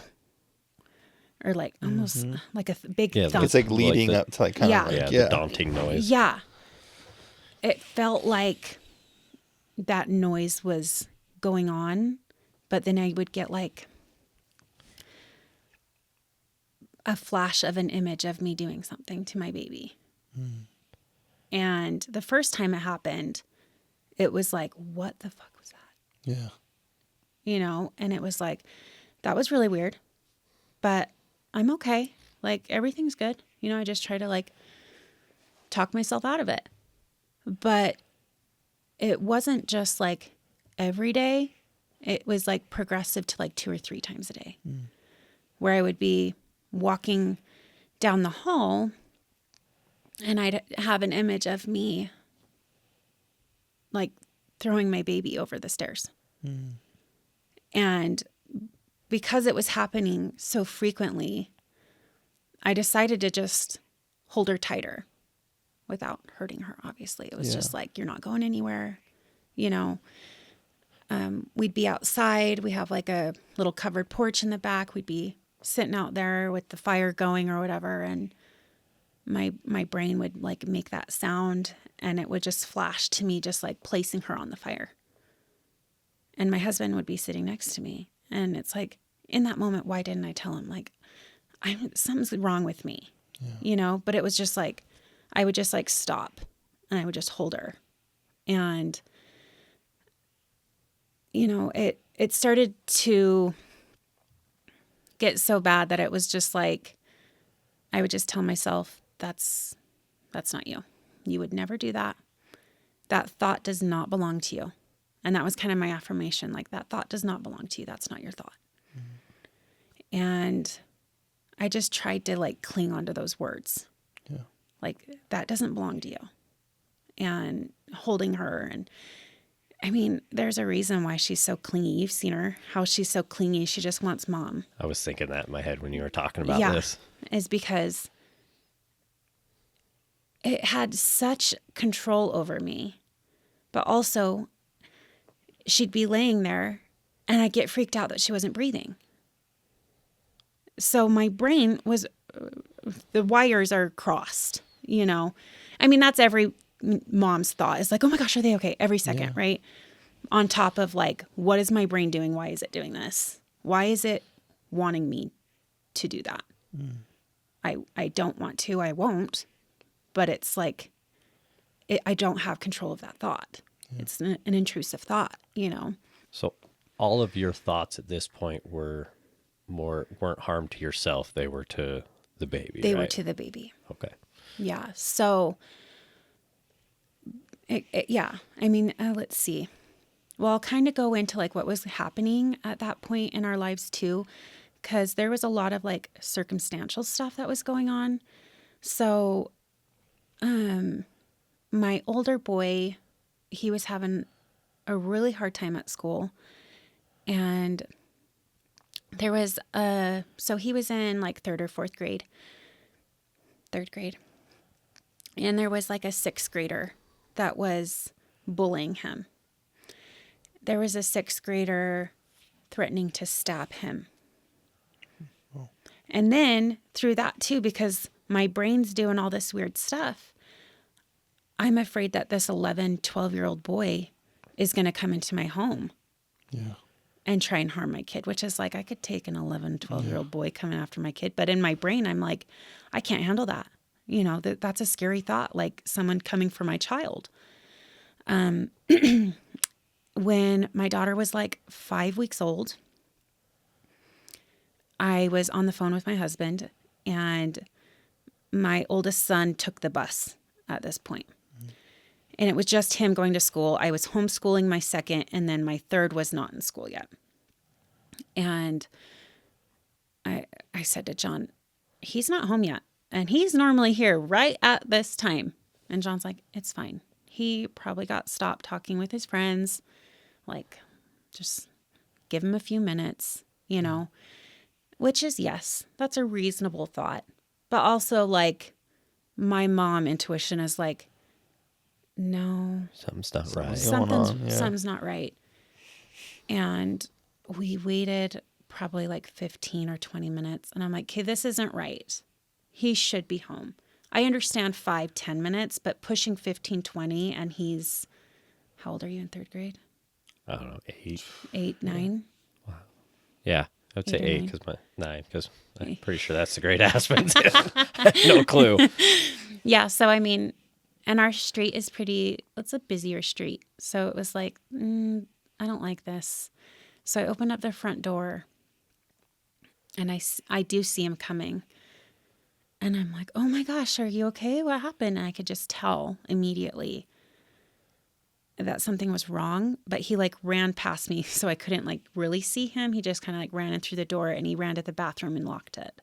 or like almost like a big Yeah, thump. It's like leading the- up to like kind Yeah. of Yeah, like, the daunting noise. Yeah. It felt like that noise was going on, but then I would get like a flash of an image of me doing something to my baby. And the first time it happened, it was like, what the fuck was that? Yeah. You know? And it was like, that was really weird, but I'm okay. Like everything's good. You know, I just try to like talk myself out of it. But it wasn't just like every day. It was like progressive to like 2 or 3 times a day where I would be walking down the hall and I'd have an image of me like throwing my baby over the stairs. And because it was happening so frequently, I decided to just hold her tighter without hurting her, obviously. It was just like, you're not going anywhere, you know. We'd be outside. We have like a little covered porch in the back. We'd be sitting out there with the fire going or whatever. And my brain would like make that sound and it would just flash to me, just like placing her on the fire. And my husband would be sitting next to me. And it's like, in that moment, why didn't I tell him? Like, something's wrong with me, you know? But it was just like, I would just like stop and I would just hold her. And, you know, it started to get so bad that it was just like, I would just tell myself, that's not you. You would never do that. That thought does not belong to you. And that was kind of my affirmation. Like, that thought does not belong to you. That's not your thought. And I just tried to like cling onto those words. Yeah. Like, that doesn't belong to you. And holding her. And I mean, there's a reason why she's so clingy. You've seen her, how she's so clingy. She just wants mom. I was thinking that in my head when you were talking about this. Is because it had such control over me. But also, she'd be laying there and I'd get freaked out that she wasn't breathing. So my brain was, the wires are crossed, you know. I mean, that's every mom's thought is like, oh my gosh, are they okay? Every second, right? On top of like, what is my brain doing? Why is it doing this? Why is it wanting me to do that? I don't want to, I won't, but it's like, I don't have control of that thought. It's an intrusive thought, you know? So all of your thoughts at this point weren't harm to yourself. They were to the baby, They right? were to the baby. Okay. Yeah. So, yeah. I mean, let's see. Well, I'll kind of go into like what was happening at that point in our lives too, because there was a lot of like circumstantial stuff that was going on. So, my older boy, he was having a really hard time at school, and there was so he was in like third grade, and there was like a 6th grader that was bullying him. There was a 6th grader threatening to stab him. Oh. And then through that too, because my brain's doing all this weird stuff, I'm afraid that this 11, 12-year-old boy is going to come into my home and try and harm my kid, which is like, I could take an 11, 12-year-old boy coming after my kid. But in my brain, I'm like, I can't handle that. You know, that's a scary thought, like someone coming for my child. When my daughter was like 5 weeks old, I was on the phone with my husband, and my oldest son took the bus at this point. And it was just him going to school. I was homeschooling my second, and then my third was not in school yet. And I said to John, he's not home yet. And he's normally here right at this time. And John's like, it's fine. He probably got stopped talking with his friends. Like, just give him a few minutes, you know, which is, yes, that's a reasonable thought. But also, like, my mom intuition is like, no, Something's not right. Something's not right. And we waited probably like 15 or 20 minutes. And I'm like, okay, this isn't right. He should be home. I understand 5-10 minutes, but pushing 15, 20, and he's, how old are you in 3rd grade? I don't know, 8. 8, 9? Wow. Yeah, I would say 8 or 8 9. because 9, because I'm pretty sure that's the grade Aspen's in. No clue. Yeah, so I mean, and our street is it's a busier street. So it was like, I don't like this. So I opened up the front door, and I do see him coming. And I'm like, oh my gosh, are you okay? What happened? And I could just tell immediately that something was wrong, but he like ran past me, so I couldn't like really see him. He just kind of like ran in through the door, and he ran to the bathroom and locked it.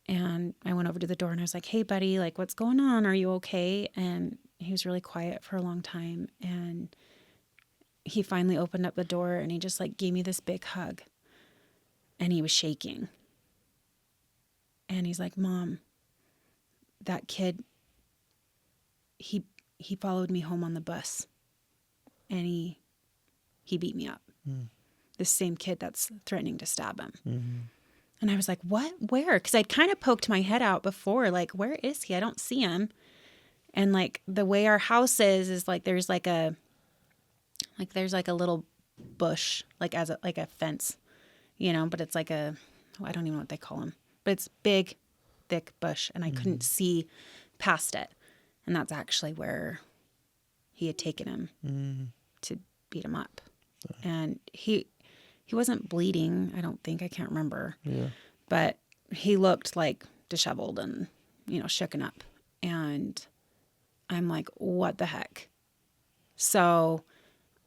And I went over to the door, and I was like, hey buddy, like what's going on? Are you okay? And he was really quiet for a long time. And he finally opened up the door, and he just like gave me this big hug, and he was shaking. And he's like, Mom, that kid, he followed me home on the bus, and he beat me up. The same kid that's threatening to stab him. Mm-hmm. And I was like, what? Where? Because I'd kind of poked my head out before, like, where is he? I don't see him. And like the way our house is like there's like a little bush, like as like a fence, you know, but it's like I don't even know what they call them. But it's big, thick bush, and I couldn't see past it. And that's actually where he had taken him to beat him up. And he wasn't bleeding, I don't think. I can't remember. Yeah. But he looked like disheveled and, you know, shooken up. And I'm like, what the heck? So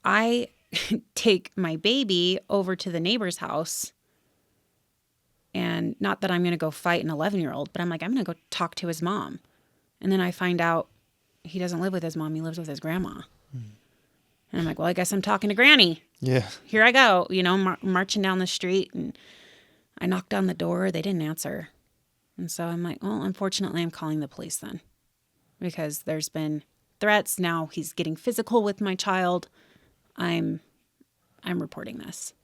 I take my baby over to the neighbor's house. And not that I'm going to go fight an 11-year-old, but I'm like, I'm going to go talk to his mom. And then I find out he doesn't live with his mom. He lives with his grandma. And I'm like, well, I guess I'm talking to Granny. Yeah. Here I go, you know, marching down the street. And I knocked on the door. They didn't answer. And so I'm like, well, unfortunately, I'm calling the police then. Because there's been threats. Now he's getting physical with my child. I'm reporting this.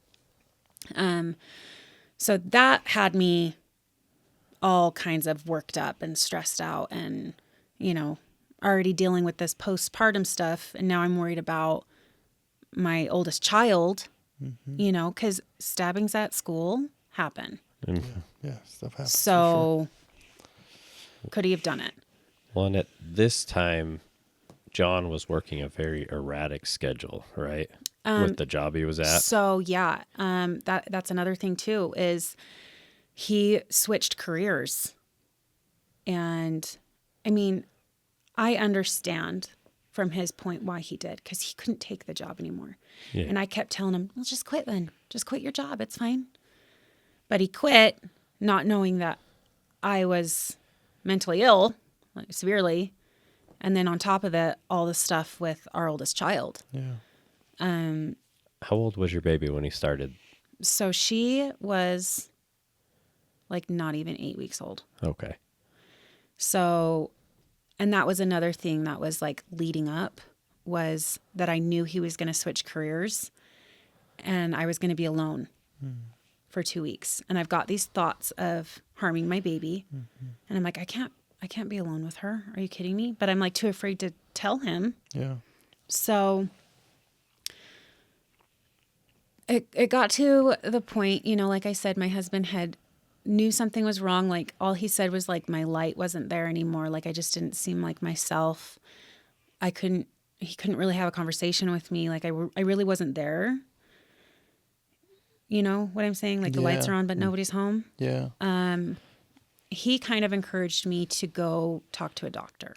So that had me all kinds of worked up and stressed out and, already dealing with this postpartum stuff. And now I'm worried about my oldest child, because stabbings at school happen. Yeah, stuff happens. So could he have done it? Well, and at this time, John was working a very erratic schedule, right? With the job he was at. So yeah, that's another thing too, is he switched careers. And I mean, I understand from his point why he did, because he couldn't take the job anymore. Yeah. And I kept telling him, well, just quit then. Just quit your job. It's fine. But he quit, not knowing that I was mentally ill, like severely. And then on top of it, all the stuff with our oldest child. Yeah. How old was your baby when he started? So she was like not even 8 weeks old. Okay. So, and that was another thing that was like leading up, was that I knew he was going to switch careers and I was going to be alone for 2 weeks. And I've got these thoughts of harming my baby. And I'm like, I can't be alone with her. Are you kidding me? But I'm like too afraid to tell him. Yeah. So it got to the point, like I said, my husband knew something was wrong. Like all he said was like, my light wasn't there anymore. Like I just didn't seem like myself. He couldn't really have a conversation with me. Like I really wasn't there. You know what I'm saying? Like the lights are on, but nobody's home. Yeah. He kind of encouraged me to go talk to a doctor.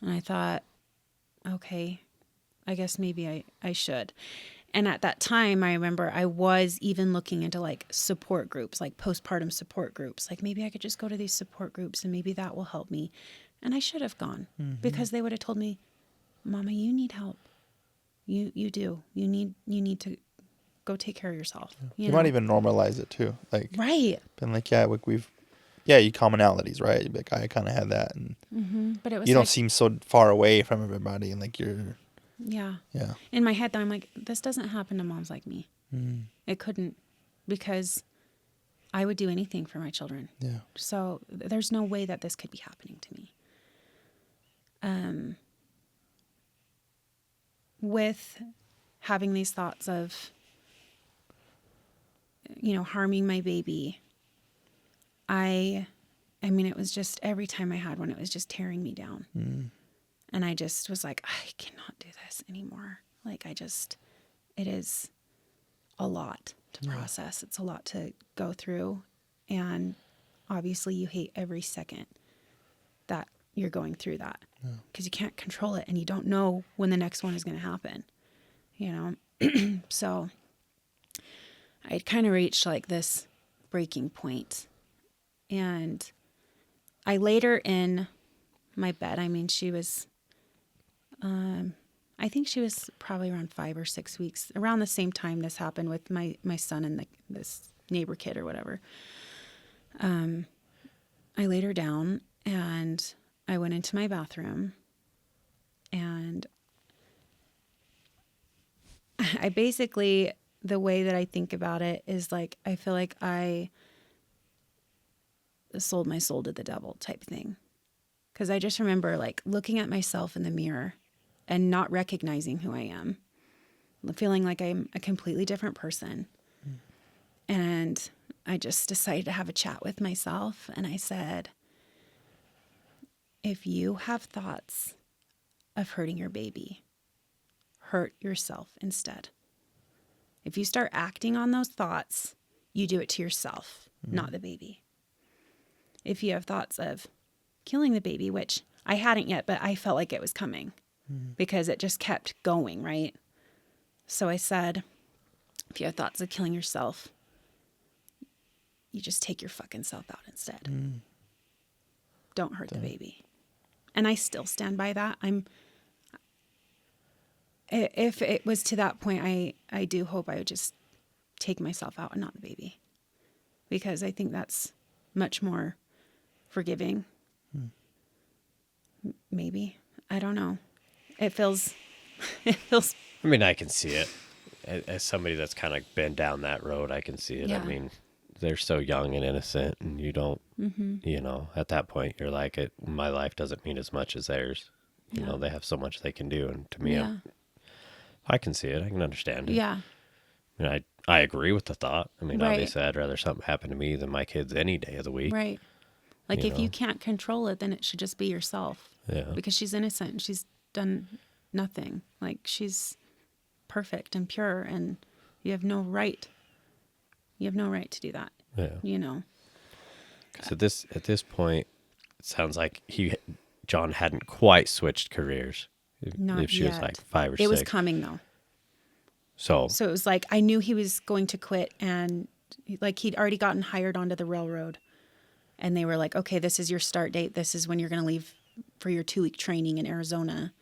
And I thought, okay, I guess maybe I should. And at that time, I remember I was even looking into like support groups, like postpartum support groups. Like maybe I could just go to these support groups and maybe that will help me. And I should have gone because they would have told me, Mama, you need help. You do. You need to go take care of yourself. You might even normalize it too. Like, right. Been like, yeah, you commonalities, right? Like I kind of had that, and But it was you don't seem so far away from everybody, and like you're. Yeah. Yeah. In my head, though, I'm like, this doesn't happen to moms like me. It couldn't, because I would do anything for my children. Yeah. So there's no way that this could be happening to me. With having these thoughts of, harming my baby, I mean, it was just every time I had one, it was just tearing me down. And I just was like, I cannot do this anymore. Like, it is a lot to process. It's a lot to go through. And obviously you hate every second that you're going through that because you can't control it and you don't know when the next one is going to happen, So I had kind of reached like this breaking point. And I laid her in my bed. I mean, she was... I think she was probably around 5 or 6 weeks, around the same time this happened with my son and this neighbor kid or whatever. I laid her down and I went into my bathroom and I basically, the way that I think about it is like, I feel like I sold my soul to the devil type thing. 'Cause I just remember like looking at myself in the mirror and not recognizing who I am, feeling like I'm a completely different person. And I just decided to have a chat with myself. And I said, if you have thoughts of hurting your baby, hurt yourself instead. If you start acting on those thoughts, you do it to yourself, not the baby. If you have thoughts of killing the baby, which I hadn't yet, but I felt like it was coming because it just kept going, right? So I said, if you have thoughts of killing yourself, you just take your fucking self out instead. Don't hurt the baby. And I still stand by that. If it was to that point, I do hope I would just take myself out and not the baby, because I think that's much more forgiving. Maybe. I don't know. It feels I mean, I can see it. As somebody that's kind of been down that road, I can see it. Yeah. I mean, they're so young and innocent, and you don't, Mm-hmm. you know, at that point, you're like, my life doesn't mean as much as theirs. You Yeah. know, they have so much they can do. And to me, Yeah. I can see it. I can understand it. Yeah. I mean, I agree with the thought. I mean, Right. obviously, I'd rather something happen to me than my kids any day of the week. Right. Like You if you know? can't control it, then it should just be yourself. Yeah. Because she's innocent and she's done nothing. Like she's perfect and pure, and you have no right. You have no right to do that. Yeah. You know. Because at this point, it sounds like John hadn't quite switched careers. Not if she was yet. like 5 or It 6. was coming though. So So it was like I knew he was going to quit, and like he'd already gotten hired onto the railroad, and they were like, "Okay, this is your start date. This is when you're going to leave for your 2-week training in Arizona."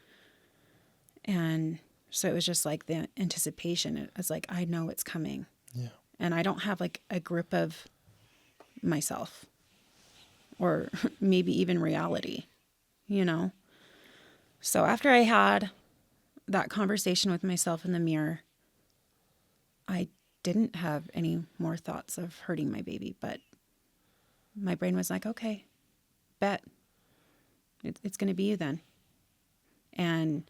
And so it was just like the anticipation. It was like I know it's coming, Yeah. and I don't have like a grip of myself, or maybe even reality, you know. So after I had that conversation with myself in the mirror, I didn't have any more thoughts of hurting my baby, but my brain was like, okay, bet. It's going to be you then. And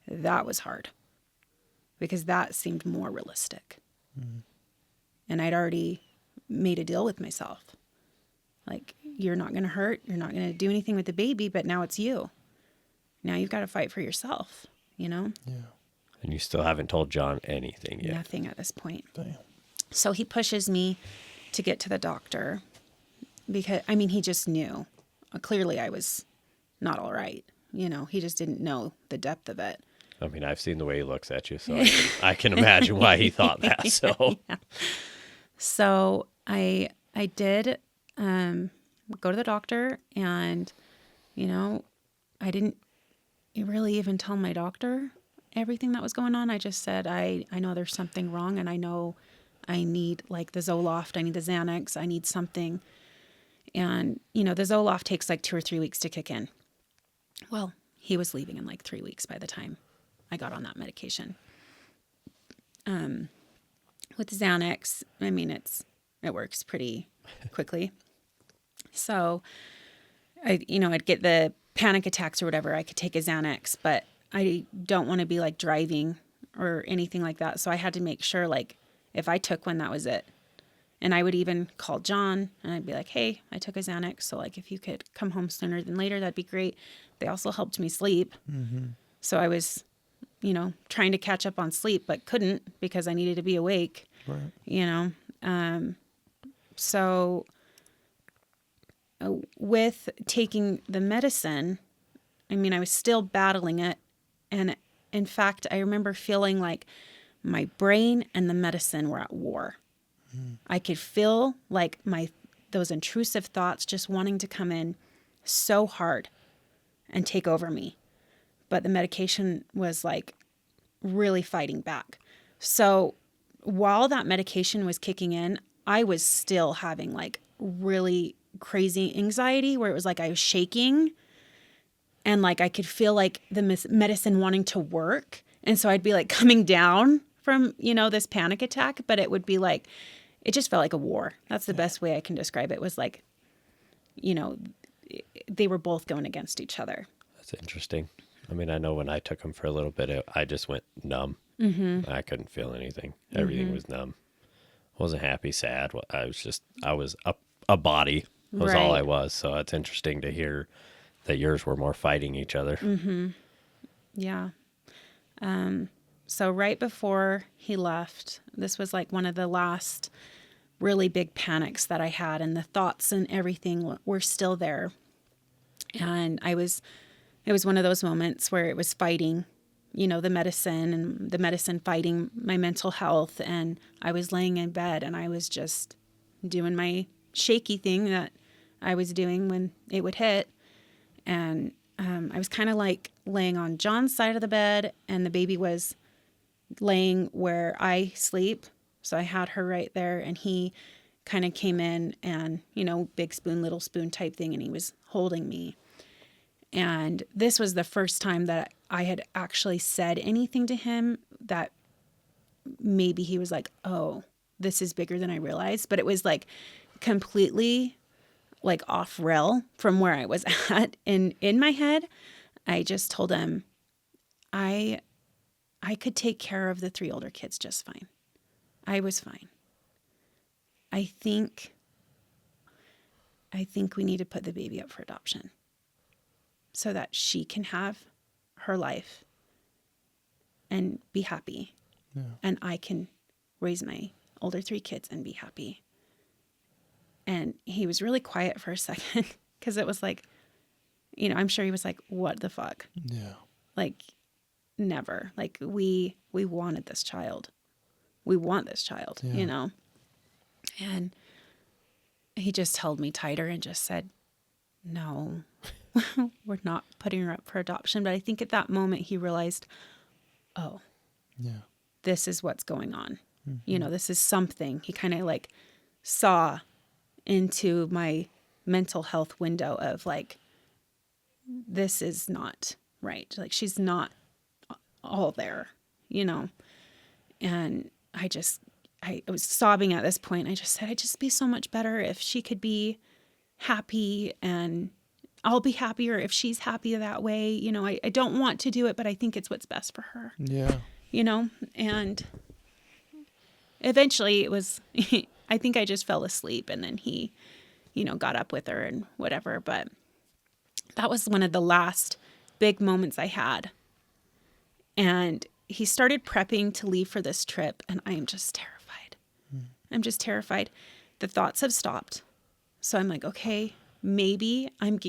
that was hard because that seemed more realistic. And I'd already made a deal with myself. Like, you're not going to hurt. You're not going to do anything with the baby, but now it's you. Now you've got to fight for yourself, you know? Yeah. and you still haven't told John anything yet. Nothing at this point. Damn. So he pushes me to get to the doctor because, I mean, he just knew. Clearly I was not all right. You know, he just didn't know the depth of it. I mean, I've seen the way he looks at you, so I can imagine why he thought that. So, Yeah. So I did go to the doctor, and, you know, I didn't really even tell my doctor everything that was going on. I just said, I know there's something wrong, and I know I need like the Zoloft, I need the Xanax, I need something. And, you know, the Zoloft takes like 2 or 3 weeks to kick in. Well, he was leaving in like 3 weeks by the time I got on that medication. With the Xanax, I mean, it works pretty quickly. So I'd get the panic attacks or whatever. I could take a Xanax, but I don't want to be like driving or anything like that. So I had to make sure, like, if I took one, that was it. And I would even call John and I'd be like, hey, I took a Xanax. So like, if you could come home sooner than later, that'd be great. They also helped me sleep. Mm-hmm. So I was, trying to catch up on sleep, but couldn't because I needed to be awake, Right. So with taking the medicine, I mean, I was still battling it. And in fact, I remember feeling like my brain and the medicine were at war. I could feel like those intrusive thoughts just wanting to come in so hard and take over me. But the medication was like really fighting back. So while that medication was kicking in, I was still having like really crazy anxiety where it was like I was shaking and like I could feel like the medicine wanting to work. And so I'd be like coming down from, this panic attack, but it would be like, it just felt like a war. That's the best way I can describe it. It was like, they were both going against each other. that's interesting. I mean, I know when I took him for a little bit, I just went numb. Mm-hmm. I couldn't feel anything. Everything was numb. Wasn't happy, sad. I was a body. Was all I Right. was. So it's interesting to hear that yours were more fighting each other. Mm-hmm. Yeah. So right before he left, this was like one of the last really big panics that I had, and the thoughts and everything were still there. And it was one of those moments where it was fighting, the medicine, and the medicine fighting my mental health. And I was laying in bed and I was just doing my shaky thing that I was doing when it would hit. And I was kind of like laying on John's side of the bed, and the baby was laying where I sleep. So I had her right there, and he kind of came in and, big spoon, little spoon type thing, and he was holding me. And this was the first time that I had actually said anything to him that maybe he was like, oh, this is bigger than I realized. But it was like completely like off rail from where I was at. And in my head, I just told him I could take care of the 3 older kids just fine. I was fine. I think we need to put the baby up for adoption so that she can have her life and be happy. Yeah. And I can raise my older 3 kids and be happy. And he was really quiet for a second because it was like, you know, I'm sure he was like, what the fuck? Yeah. Like, never. Like, we wanted this child. We want this child, Yeah. you know? And he just held me tighter and just said, no, we're not putting her up for adoption. But I think at that moment he realized, oh, Yeah. this is what's going on. You know, this is something. He kind of like saw into my mental health window of like, this is not right. Like, she's not all there, you know? And I was sobbing at this point. I just said, I'd just be so much better if she could be happy, and I'll be happier if she's happy that way. You know, I don't want to do it, but I think it's what's best for her, Yeah. you know? And eventually it was, I think I just fell asleep, and then he, you know, got up with her and whatever. But that was one of the last big moments I had. And he started prepping to leave for this trip, and I am just terrified. I'm just terrified. The thoughts have stopped. So I'm like, okay, maybe I'm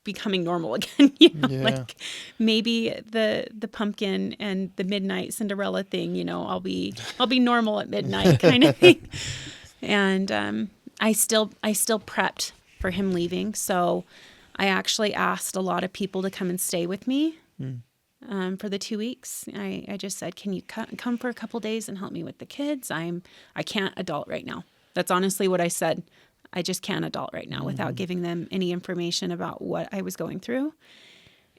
becoming normal again. You know, Yeah. like maybe the pumpkin and the midnight Cinderella thing, you know, I'll be normal at midnight kind of thing. And I still prepped for him leaving. So I actually asked a lot of people to come and stay with me. For the 2 weeks. I just said, can you come for a couple days and help me with the kids? I can't adult right now. That's honestly what I said. I just can't adult right now without giving them any information about what I was going through.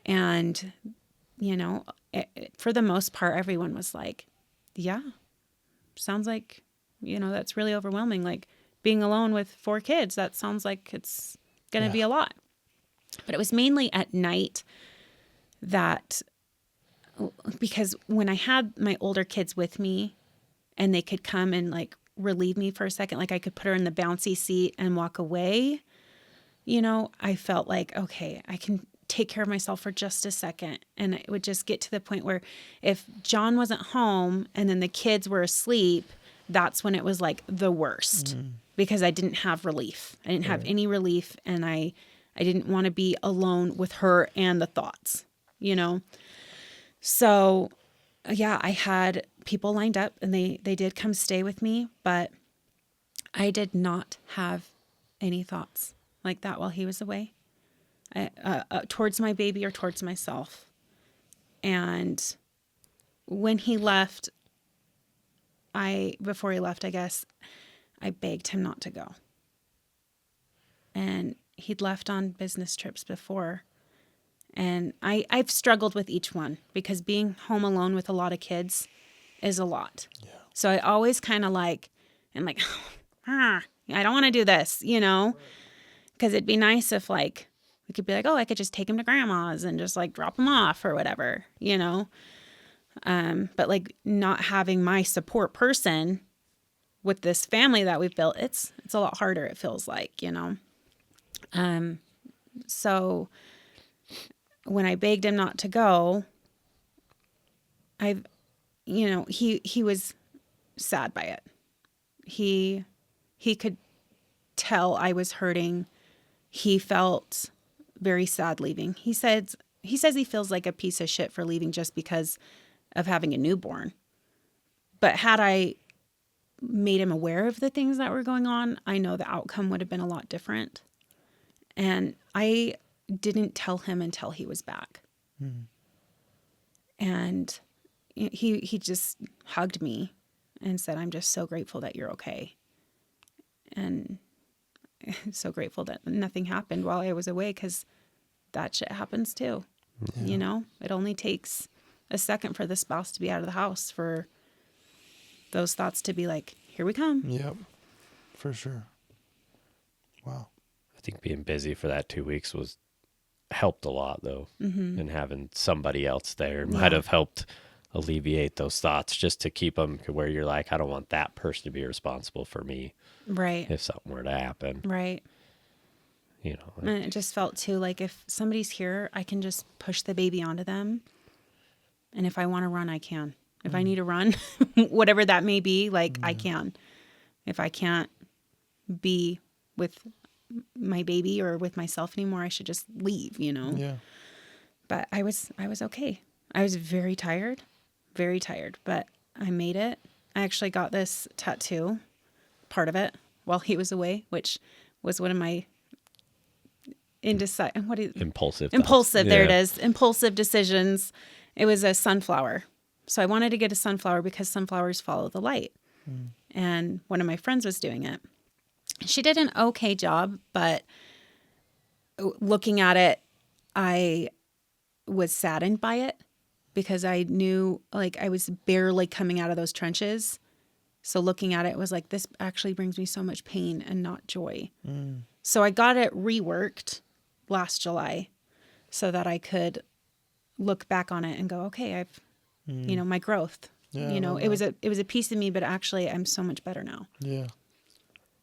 And, you know, for the most part, everyone was like, yeah, sounds like, you know, that's really overwhelming. Like being alone with 4 kids, that sounds like it's going to be a lot. But it was mainly at night that, because when I had my older kids with me and they could come and like relieve me for a second, like I could put her in the bouncy seat and walk away, you know, I felt like, okay, I can take care of myself for just a second. And it would just get to the point where if John wasn't home and then the kids were asleep, that's when it was like the worst because I didn't have relief. I didn't have any relief, and I didn't want to be alone with her and the thoughts, you know? So, yeah, I had people lined up, and they did come stay with me, but I did not have any thoughts like that while he was away, towards my baby or towards myself. And when he left, before he left, I guess, I begged him not to go. And he'd left on business trips before. And I've struggled with each one because being home alone with a lot of kids is a lot. Yeah. So I always kind of like, I'm like, I don't want to do this, you know, because it'd be nice if like, we could be like, oh, I could just take him to grandma's and just like drop him off or whatever, you know. But like not having my support person with this family that we've built, it's a lot harder, it feels like, you know. So when I begged him not to go, he was sad by it. He could tell I was hurting. He felt very sad leaving. He says he feels like a piece of shit for leaving just because of having a newborn. But had I made him aware of the things that were going on, I know the outcome would have been a lot different. And I didn't tell him until he was back. And he just hugged me and said, I'm just so grateful that you're okay. And so grateful that nothing happened while I was away, because that shit happens too. Yeah. You know, it only takes a second for the spouse to be out of the house, for those thoughts to be like, here we come. Yep. For sure. Wow. I think being busy for that 2 weeks helped a lot though. And having somebody else there might have helped alleviate those thoughts, just to keep them where you're like, I don't want that person to be responsible for me. Right. If something were to happen. Right. You know. And it just felt too like, if somebody's here, I can just push the baby onto them. And if I want to run, I can. If I need to run, whatever that may be, like I can. If I can't be with my baby or with myself anymore, I should just leave, you know? Yeah. But I was okay. I was very tired, but I made it. I actually got this tattoo, part of it, while he was away, which was one of my impulsive. There it is. Impulsive decisions. It was a sunflower. So I wanted to get a sunflower because sunflowers follow the light. And one of my friends was doing it. She did an okay job, but looking at it, I was saddened by it because I knew like I was barely coming out of those trenches. So looking at it was like, this actually brings me so much pain and not joy. So I got it reworked last July so that I could look back on it and go, okay, I've, you know, my growth, Yeah, you know, I it was a piece of me, but actually I'm so much better now. Yeah.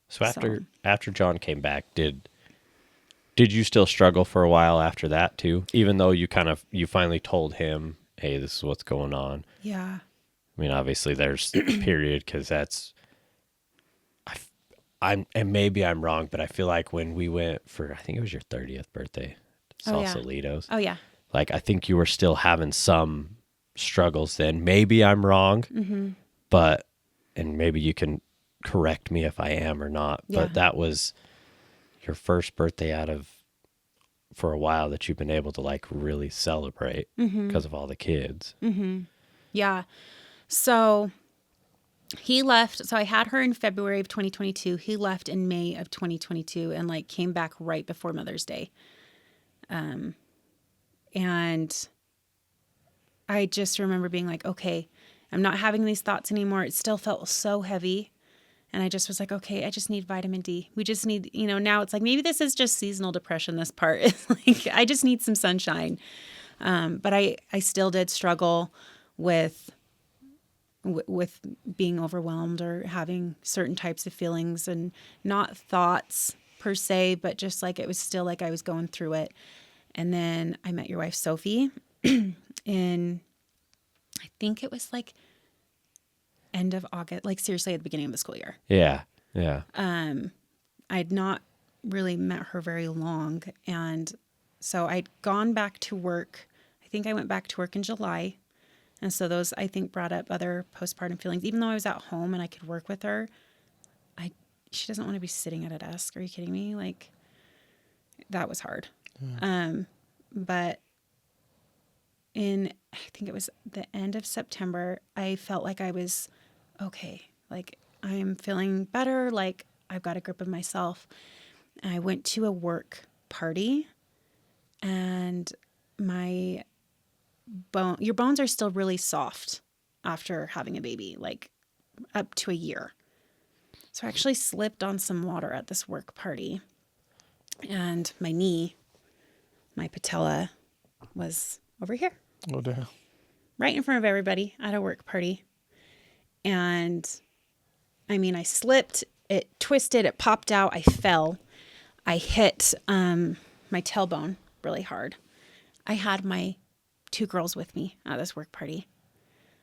So after John came back, did you still struggle for a while after that too? Even though you finally told him, hey, this is what's going on. Yeah. I mean, obviously there's a period, because and maybe I'm wrong, but I feel like when we went for, I think it was your 30th birthday, Sausalitos. Oh yeah. Like, I think you were still having some struggles then. Maybe I'm wrong, but, and maybe you can correct me if I am or not, but that was your first birthday for a while that you've been able to like really celebrate because of all the kids. Yeah. So he left. So I had her in February of 2022. He left in May of 2022 and like came back right before Mother's Day. And I just remember being like, okay, I'm not having these thoughts anymore. It still felt so heavy. And I just was like, okay, I just need vitamin D. We just need, you know, now it's like, maybe this is just seasonal depression. This part is like, I just need some sunshine. But I still did struggle with being overwhelmed or having certain types of feelings, and not thoughts per se, but just like, it was still like I was going through it. And then I met your wife, Sophie, in, I think it was like end of August, like seriously at the beginning of the school year. Yeah. Yeah. I'd not really met her very long. And so I'd gone back to work. I think I went back to work in July. And so those, I think, brought up other postpartum feelings. Even though I was at home and I could work with her, she doesn't want to be sitting at a desk. Are you kidding me? Like, that was hard. But I think it was the end of September, I felt like I was okay. Like, I'm feeling better. Like, I've got a grip of myself. And I went to a work party, and your bones are still really soft after having a baby, like up to a year. So I actually slipped on some water at this work party, and my knee, my patella, was over here. Oh, damn. Right in front of everybody at a work party. And I mean, I slipped, it twisted, it popped out, I fell. I hit my tailbone really hard. I had my 2 girls with me at this work party.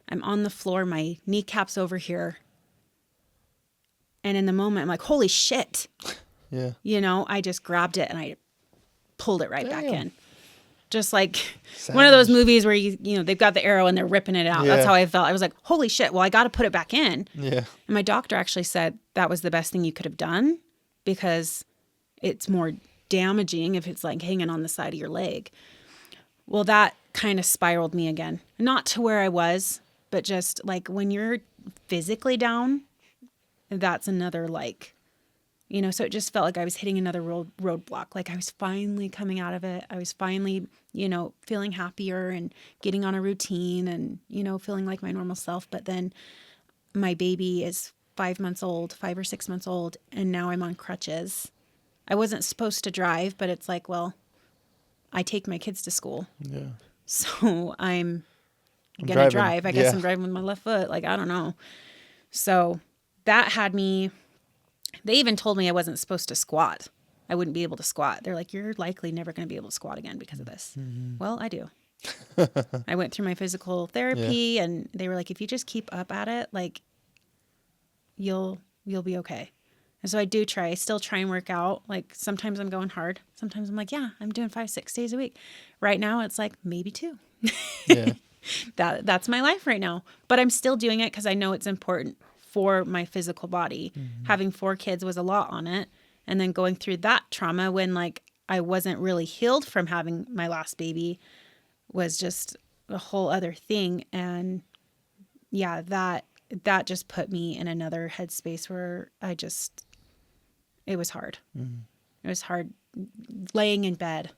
I'm on the floor, my kneecap's over here. And in the moment, I'm like, holy shit. Yeah. You know, I just grabbed it and I pulled it right back Damn. in. Just like one of those movies where you know, they've got the arrow and they're ripping it out. Yeah. That's how I felt. I was like, holy shit, well, I got to put it back in. Yeah. And my doctor actually said that was the best thing you could have done, because it's more damaging if it's like hanging on the side of your leg. Well, that kind of spiraled me again. Not to where I was, but just like when you're physically down, that's another like So it just felt like I was hitting another roadblock. Like I was finally coming out of it. I was finally, feeling happier and getting on a routine and, feeling like my normal self. But then my baby is 5 or 6 months old, and now I'm on crutches. I wasn't supposed to drive, but it's like, well, I take my kids to school. Yeah. So I'm going to driving. drive. I guess Yeah. I'm driving with my left foot. Like, I don't know. So that had me, they even told me I wasn't supposed to squat. I wouldn't be able to squat. They're like, you're likely never going to be able to squat again because of this. Well, I do. I went through my physical therapy and they were like, if you just keep up at it, like you'll be okay. And so I do try. I still try and work out. Like sometimes I'm going hard. Sometimes I'm like, yeah, I'm doing 5-6 days a week. Right now it's like maybe 2. Yeah. That's my life right now. But I'm still doing it because I know it's important for my physical body. Having 4 kids was a lot on it. And then going through that trauma when like I wasn't really healed from having my last baby was just a whole other thing. And yeah, that just put me in another headspace where it was hard. It was hard laying in bed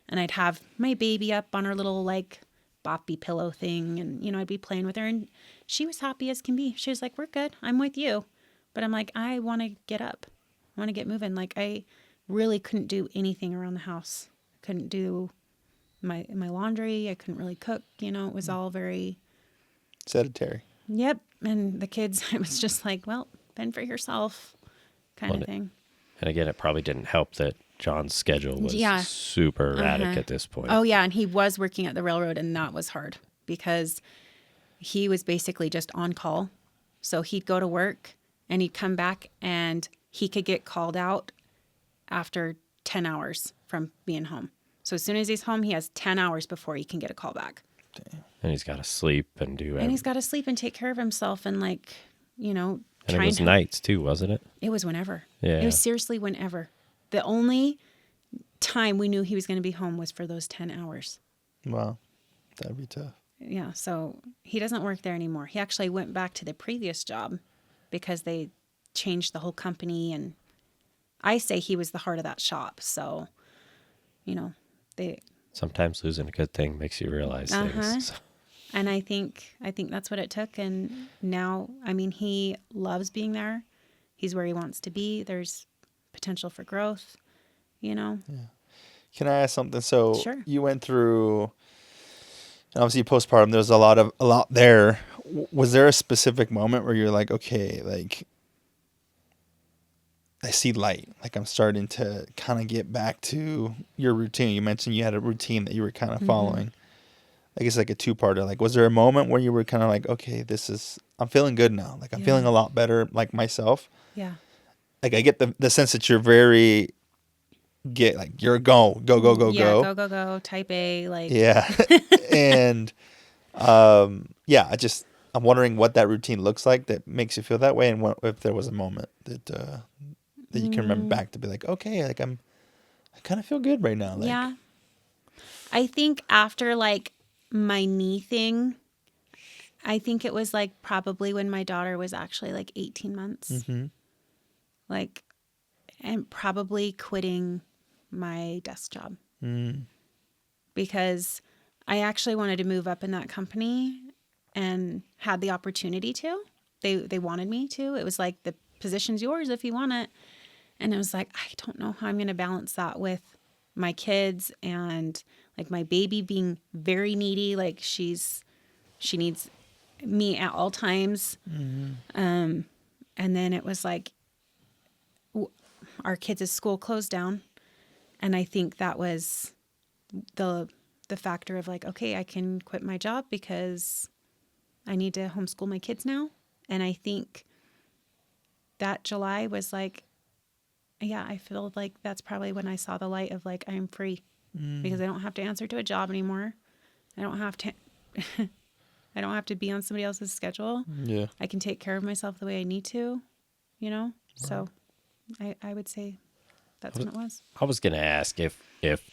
and I'd have my baby up on her little like boppy pillow thing. And, I'd be playing with her and she was happy as can be. She was like, we're good. I'm with you. But I'm like, I want to get up. I want to get moving. Like I really couldn't do anything around the house. Couldn't do my laundry. I couldn't really cook. It was all very Sedentary. Yep. And the kids, it was just like, well, fend for yourself kind of thing. And again, it probably didn't help that John's schedule was super erratic at this point. Oh, yeah. And he was working at the railroad, and that was hard because he was basically just on call. So he'd go to work and he'd come back and he could get called out after 10 hours from being home. So as soon as he's home, he has 10 hours before he can get a call back. And he's got to sleep and do everything. And he's got to sleep and take care of himself and like, And it was nights too, wasn't it? It was whenever. Yeah. It was seriously whenever. The only time we knew he was going to be home was for those 10 hours. Wow. That'd be tough. Yeah. So he doesn't work there anymore. He actually went back to the previous job because they changed the whole company. And I say he was the heart of that shop. So, Sometimes losing a good thing makes you realize things. And I think that's what it took. And now, he loves being there. He's where he wants to be. There's potential for growth, Yeah. Can I ask something? So Sure. You went through, obviously postpartum, there's a lot there. Was there a specific moment where you're like, okay, like I see light, like I'm starting to kind of get back to your routine? You mentioned you had a routine that you were kind of following. I guess like a 2-parter. Like, was there a moment where you were kind of like, okay, I'm feeling good now. Like I'm feeling a lot better, like myself. Yeah. Like I get the sense that you're very you're go. Yeah, go, type A, like. Yeah. And I'm wondering what that routine looks like that makes you feel that way, and if there was a moment that you can remember back to be like, okay, like I kind of feel good right now. Like, Yeah. I think after like my knee thing, I think it was like probably when my daughter was actually like 18 months. Like, and probably quitting my desk job. Because I actually wanted to move up in that company and had the opportunity to. They wanted me to. It was like, the position's yours if you want it. And it was like, I don't know how I'm going to balance that with my kids and like my baby being very needy. Like she needs me at all times. And then it was like, our kids' school closed down. And I think that was the factor of like, okay, I can quit my job because I need to homeschool my kids now. And I think that July was like, yeah, I feel like that's probably when I saw the light of like, I'm free because I don't have to answer to a job anymore. I don't have to be on somebody else's schedule. Yeah. I can take care of myself the way I need to, So I would say that's when it was. I was going to ask if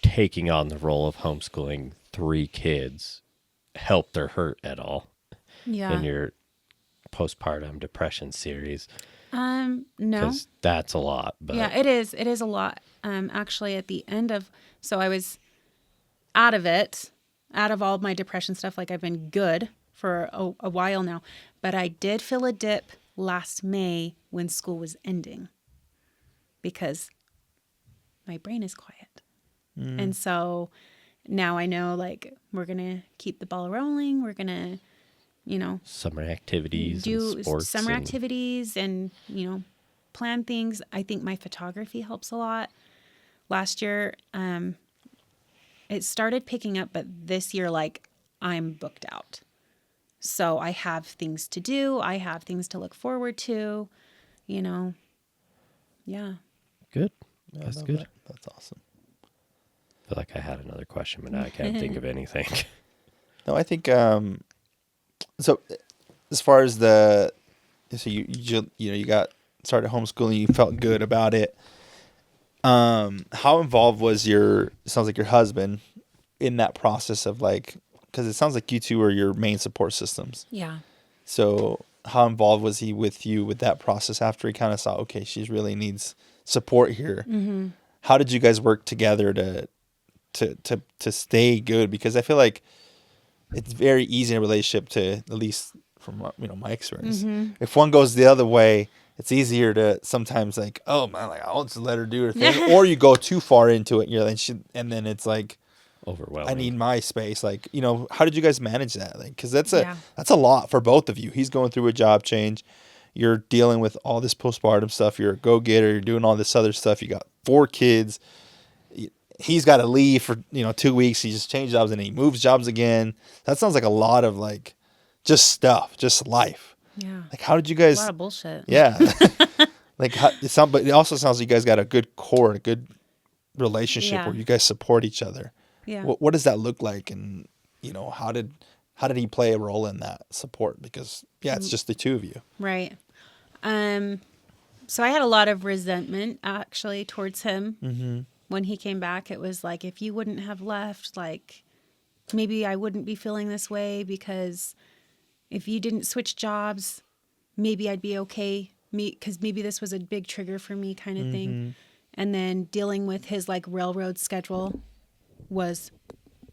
taking on the role of homeschooling 3 kids helped or hurt at all Yeah. in your postpartum depression series. No. Because that's a lot. But Yeah, it is. It is a lot. Actually, at the end of, so I was out of it, out of all my depression stuff. Like I've been good for a while now, but I did feel a dip last May when school was ending because my brain is quiet. And so now I know like we're going to keep the ball rolling. We're going to, summer activities, do and sports, summer and activities and, plan things. I think my photography helps a lot. Last year, it started picking up, but this year, like I'm booked out. So I have things to do. I have things to look forward to, Yeah. Good. Yeah, I That's love good. that. That's awesome. I feel like I had another question, but now I can't think of anything. No, I think so. As far as you got started homeschooling, you felt good about it. How involved was sounds like your husband in that process of like, because it sounds like you two are your main support systems. Yeah. So how involved was he with you with that process after he kind of saw, okay, she really needs support here? Mm-hmm. How did you guys work together to stay good? Because I feel like it's very easy in a relationship to, at least from my experience, if one goes the other way, it's easier to sometimes like, oh man, like I'll just let her do her thing, or you go too far into it, and you're like, and then it's like, Overwhelming. I need my space. Like, how did you guys manage that? Like, because that's a lot for both of you. He's going through a job change. You're dealing with all this postpartum stuff. You're a go-getter. You're doing all this other stuff. You got 4 kids. He's got to leave for 2 weeks. He just changed jobs and he moves jobs again. That sounds like a lot of like just stuff, just life. Yeah. Like, how did you guys? A lot of bullshit. Yeah. Like, but it also sounds like you guys got a good core, a good relationship where you guys support each other. Yeah. What does that look like? And, how did he play a role in that support? Because, it's just the two of you. Right. So I had a lot of resentment actually towards him when he came back. It was like, if you wouldn't have left, like maybe I wouldn't be feeling this way, because if you didn't switch jobs, maybe I'd be okay. Because maybe this was a big trigger for me, kind of thing. And then dealing with his like railroad schedule was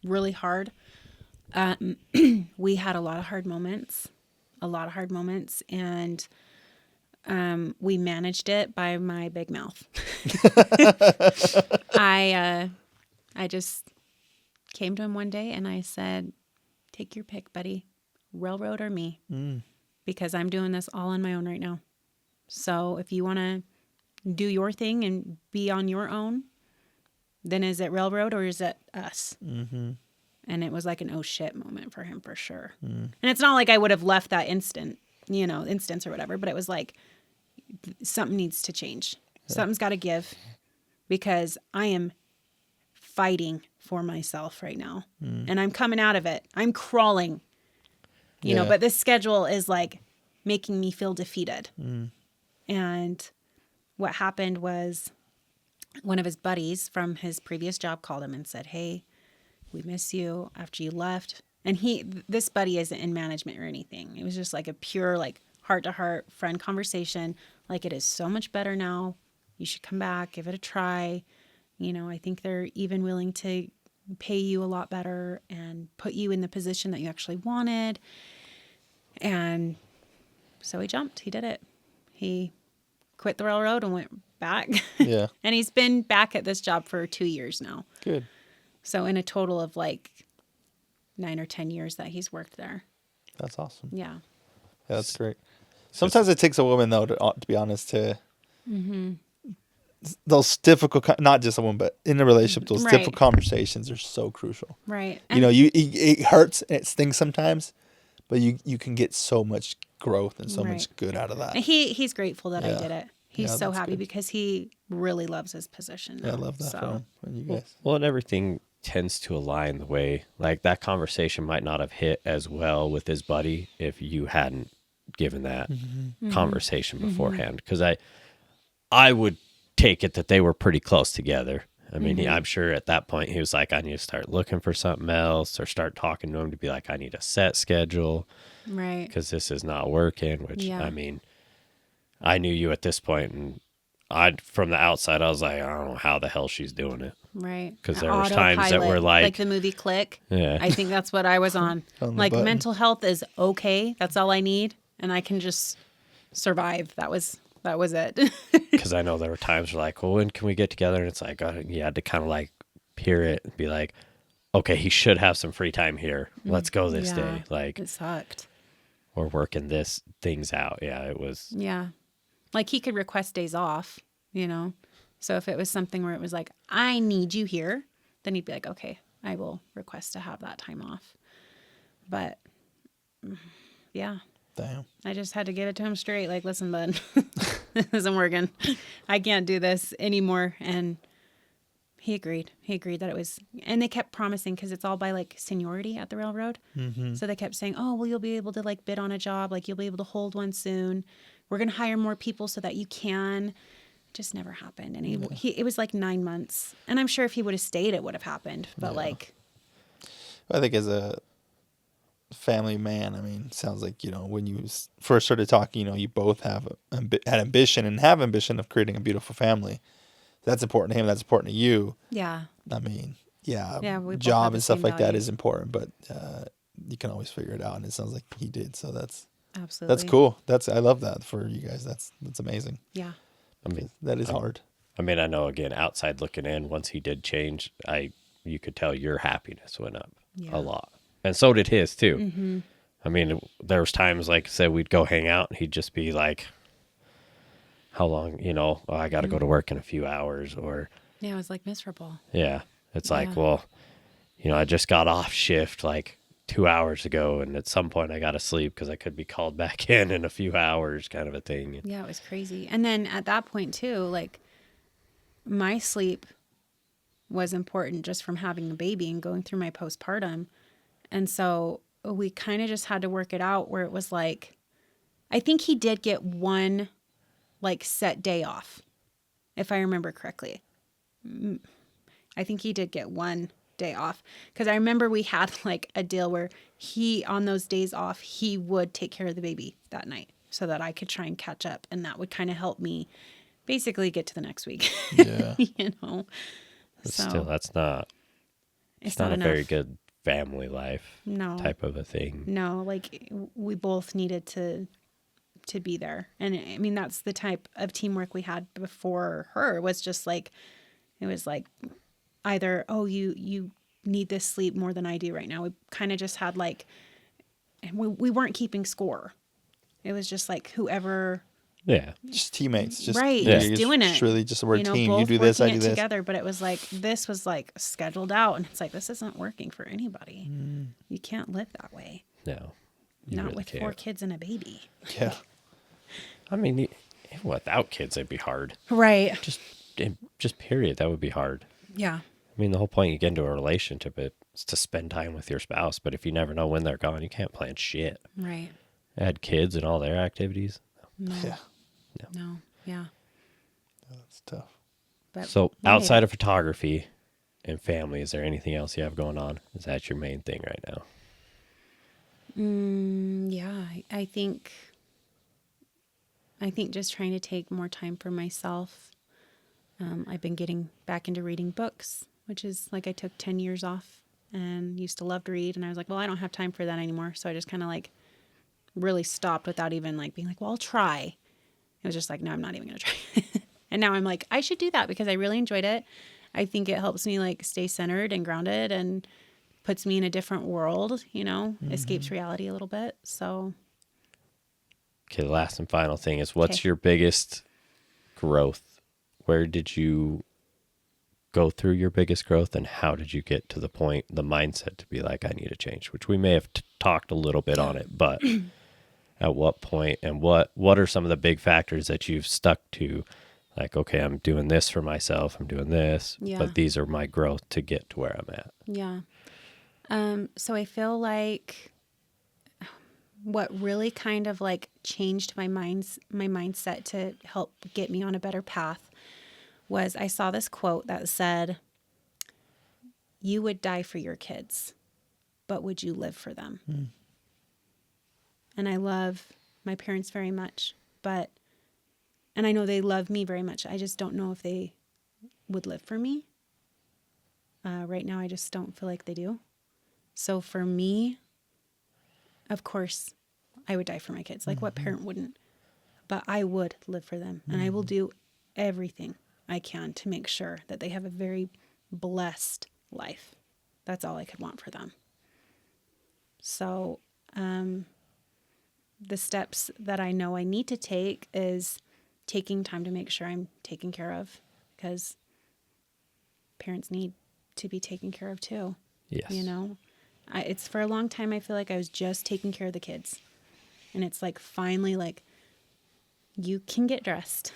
really hard. We had a lot of hard moments, and we managed it by my big mouth. I just came to him one day and I said, take your pick, buddy, railroad or me, because I'm doing this all on my own right now. So if you want to do your thing and be on your own, then is it railroad or is it us? Mm-hmm. And it was like an oh shit moment for him for sure. And it's not like I would have left that instance or whatever, but it was like something needs to change. Yeah. Something's got to give, because I am fighting for myself right now and I'm coming out of it. I'm crawling, you know, but this schedule is like making me feel defeated. And what happened was one of his buddies from his previous job called him and said, hey, we miss you after you left. And this buddy isn't in management or anything. It was just like a pure, like heart-to-heart friend conversation. Like, it is so much better now. You should come back, give it a try. I think they're even willing to pay you a lot better and put you in the position that you actually wanted. And so he jumped. He did it. He quit the railroad and went back. Yeah. And he's been back at this job for 2 years now. Good. So in a total of like 9 or 10 years that he's worked there. That's awesome. Yeah. Yeah, that's great. Sometimes it takes a woman, though, to be honest, to those difficult, not just a woman, but in a relationship, those difficult conversations are so crucial. Right. And it hurts and it stings sometimes, but you can get so much growth and so much good out of that. And he's grateful that I did it. He's so happy because he really loves his position now. Yeah, I love that for him and you guys. Well, and everything tends to align the way, like that conversation might not have hit as well with his buddy if you hadn't given that conversation beforehand. Because I would take it that they were pretty close together. I mean, I'm sure at that point he was like, I need to start looking for something else, or start talking to him to be like, I need a set schedule. Right. Because this is not working, which I mean, I knew you at this point, and from the outside, I was like, I don't know how the hell she's doing it. Right. Because there was times that were like the movie Click. Yeah. I think that's what I was on. On the Like button. mental health is okay. That's all I need. And I can just survive. That was it. because I know there were times where like, well, when can we get together? And it's like, you had to kind of like peer it and be like, okay, he should have some free time here. Let's go this day. Like, it sucked. we're working this things out. Yeah, it was. Yeah. Like he could request days off, you know? So if it was something where it was like, I need you here, then he'd be like, okay, I will request to have that time off. But yeah, Damn. I just had to give it to him straight. Like, listen, bud, this isn't working. I can't do this anymore. And he agreed. He agreed that it was, and they kept promising because it's all by like seniority at the railroad. Mm-hmm. So they kept saying, oh, well, you'll be able to like bid on a job. Like you'll be able to hold one soon. We're going to hire more people so that you can. Just never happened. And it was like 9 months. And I'm sure if he would have stayed, it would have happened. But like, I think as a family man, I mean, sounds like, you know, when you first started talking, you know, you both have had ambition and have ambition of creating a beautiful family. That's important to him. That's important to you. yeah. I mean, we both have job the and stuff same like that values. is important, but you can always figure it out. And it sounds like he did. So that's Absolutely. cool. I love that for you guys. That's amazing. Yeah. I mean, That is hard. I mean, I know again, outside looking in, once he did change, you could tell your happiness went up Yeah. a lot, and so did his too. Mm-hmm. I mean, there was times, like I said, we'd go hang out, and he'd just be like, "How long? You know, oh, I got to go to work in a few hours," or Yeah. It was like miserable. yeah, it's like, Yeah. well, you know, I just got off shift like 2 hours ago, and at some point I got to sleep because I could be called back in a few hours, kind of a thing. Yeah. It was crazy. And then at that point too, like my sleep was important just from having the baby and going through my postpartum. And so we kind of just had to work it out where it was like, I think he did get one like set day off, if I remember correctly. I think he did get one day off because I remember we had like a deal where he, on those days off, he would take care of the baby that night so that I could try and catch up. And that would kind of help me basically get to the next week, Yeah. you know? But So still, that's not. it's not a enough. very good family life No. type of a thing. No, like we both needed to be there. And I mean, that's the type of teamwork we had before her was just like, it was like either, oh, you need this sleep more than I do right now. We kind of just had like, we weren't keeping score. It was just like whoever, Yeah. Just teammates. Just, right, Yeah. just doing it. It's really just we're a team. You both do this, I working do it this. together. But it was like, this was like scheduled out. And it's like, this isn't working for anybody. You can't live that way. No. You Not really with can't. 4 kids and a baby. Yeah. I mean, without kids, it'd be hard. Right. Just period. That would be hard. Yeah. I mean, the whole point you get into a relationship is to spend time with your spouse. But if you never know when they're gone, you can't plan shit. Right. Add kids and all their activities. No. Yeah. No. Yeah. That's tough. But So we made outside it. of photography and family, is there anything else you have going on? Is that your main thing right now? Yeah, I think just trying to take more time for myself. I've been getting back into reading books, which is like I took 10 years off and used to love to read. And I was like, well, I don't have time for that anymore. So I just kind of like really stopped without even like being like, well, I'll try. It was just like, no, I'm not even going to try. And now I'm like, I should do that because I really enjoyed it. I think it helps me like stay centered and grounded and puts me in a different world, you know, escapes reality a little bit. So Okay, the last and final thing is, what's Okay. your biggest growth? Where did you go through your biggest growth, and how did you get to the point, the mindset to be like, I need a change? Which we may have talked a little bit on it, but at what point, and what are some of the big factors that you've stuck to? Like, okay, I'm doing this for myself, I'm doing this, Yeah. but these are my growth to get to where I'm at. yeah. So I feel like what really kind of like changed my mindset to help get me on a better path was I saw this quote that said, "You would die for your kids, but would you live for them?" And I love my parents very much, but And I know they love me very much. I just don't know if they would live for me. Right now, I just don't feel like they do. So for me, of course, I would die for my kids. Like what parent wouldn't? But I would live for them. And I will do everything I can to make sure that they have a very blessed life. That's all I could want for them. So the steps that I know I need to take is taking time to make sure I'm taken care of, because parents need to be taken care of too. Yes. You know, it's for a long time, I feel like I was just taking care of the kids. And it's like, finally, like, you can get dressed.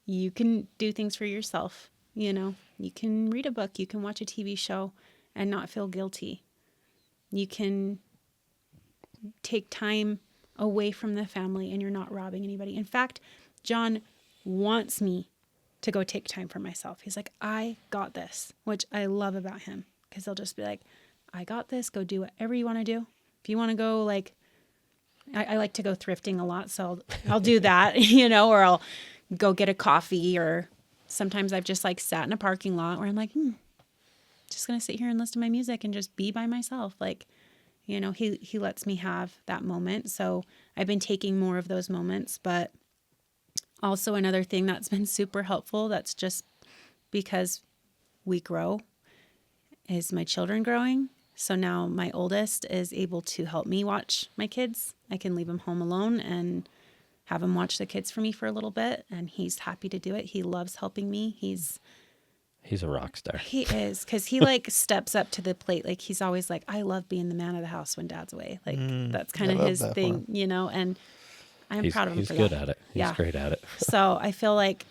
You can do things for yourself. You know, you can read a book. You can watch a TV show and not feel guilty. You can take time away from the family and you're not robbing anybody. In fact, John wants me to go take time for myself. He's like, I got this, which I love about him, because he'll just be like, I got this. Go do whatever you want to do. If you want to go, like, I like to go thrifting a lot, so I'll do that, you know, or I'll go get a coffee, or sometimes I've just like sat in a parking lot where I'm like, just going to sit here and listen to my music and just be by myself. Like, you know, he lets me have that moment. So I've been taking more of those moments. But also another thing that's been super helpful, that's just because we grow, is my children growing. So now my oldest is able to help me watch my kids. I can leave him home alone and have him watch the kids for me for a little bit. And he's happy to do it. He loves helping me. He's a rock star. He is, because he like steps up to the plate. Like, he's always like, I love being the man of the house when dad's away. Like, that's kind of his thing, you know, and I'm proud of him for that. He's good at it. He's great at it. So I feel like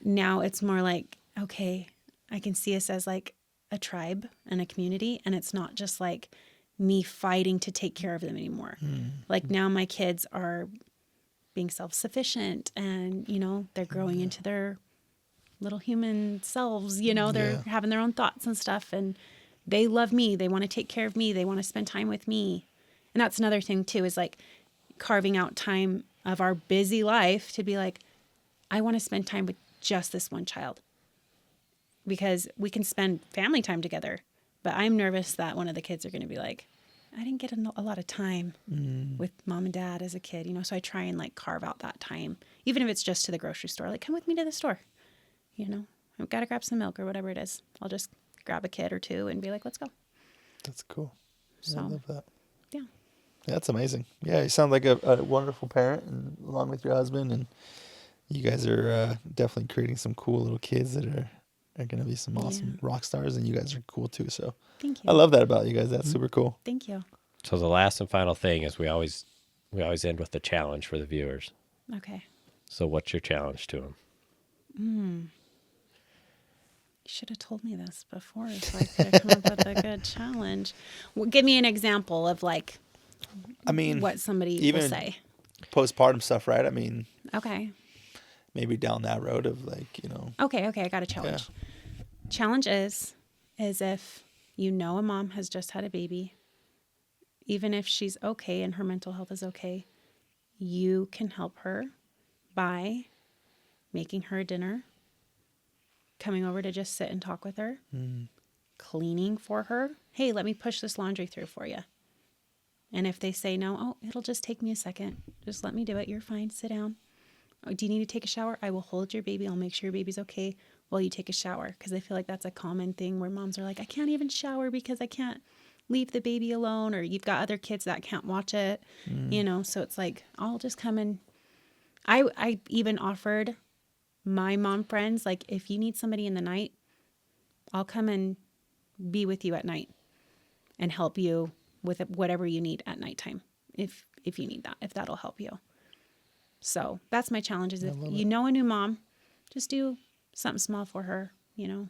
now it's more like, okay, I can see us as like a tribe and a community, and it's not just like me fighting to take care of them anymore. Like, now my kids are being self-sufficient, and, you know, they're growing into their little human selves, you know, they're having their own thoughts and stuff, and they love me. They want to take care of me. They want to spend time with me. And that's another thing too, is like carving out time of our busy life to be like, I want to spend time with just this one child, because we can spend family time together, but I'm nervous that one of the kids are going to be like, I didn't get a lot of time with mom and dad as a kid, you know? So I try and like carve out that time, even if it's just to the grocery store, like, come with me to the store. You know, I've got to grab some milk or whatever it is. I'll just grab a kid or two and be like, let's go. That's cool. So, I love that. Yeah. That's amazing. Yeah, you sound like a wonderful parent, and along with your husband, and you guys are definitely creating some cool little kids that are going to be some awesome rock stars, and you guys are cool too. So Thank you. I love that about you guys. That's super cool. Thank you. So the last and final thing is we always end with a challenge for the viewers. Okay. So what's your challenge to them? You should have told me this before, so I could have come up with a good challenge. Well, give me an example of like, I mean, what somebody even will say. Postpartum stuff, right? I mean, Okay. maybe down that road of like, you know. Okay. I got a challenge. Challenge is if you know a mom has just had a baby, even if she's okay and her mental health is okay, you can help her by making her dinner, coming over to just sit and talk with her, cleaning for her. Hey, let me push this laundry through for you. And if they say no, oh, it'll just take me a second. Just let me do it. You're fine. Sit down. Oh, do you need to take a shower? I will hold your baby. I'll make sure your baby's okay while you take a shower. Because I feel like that's a common thing where moms are like, I can't even shower because I can't leave the baby alone, or you've got other kids that can't watch it, you know? So it's like, I'll just come and I even offered my mom friends, like, if you need somebody in the night, I'll come and be with you at night and help you with whatever you need at nighttime. If you need that, if that'll help you. So that's my challenge, is if you know a new mom, just do something small for her, you know,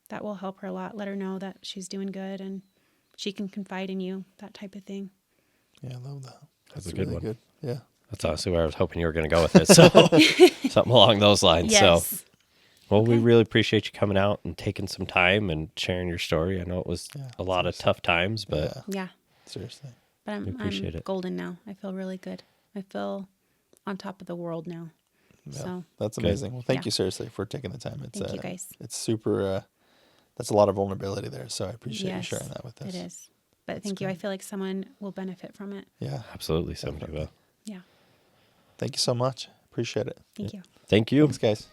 that will help her a lot. Let her know that she's doing good and she can confide in you, that type of thing. Yeah, I love that. That's a good really one. Good. Yeah. That's honestly where I was hoping you were going to go with it. So something along those lines. Yes. So, well, we really appreciate you coming out and taking some time and sharing your story. I know it was a lot of tough times, but Yeah. Seriously. But we appreciate I'm it. golden now. I feel really good. I feel on top of the world now. Yeah, So that's Good. amazing. Well, thank Yeah. you seriously for taking the time. It's Thank you, guys. It's super. That's a lot of vulnerability there. So I appreciate you sharing that with us. It is. But thank you. I feel like someone will benefit from it. Yeah, Absolutely, somebody Definitely. will. Yeah. thank you so much. Appreciate it. Thank you. Thank you. Thanks, guys.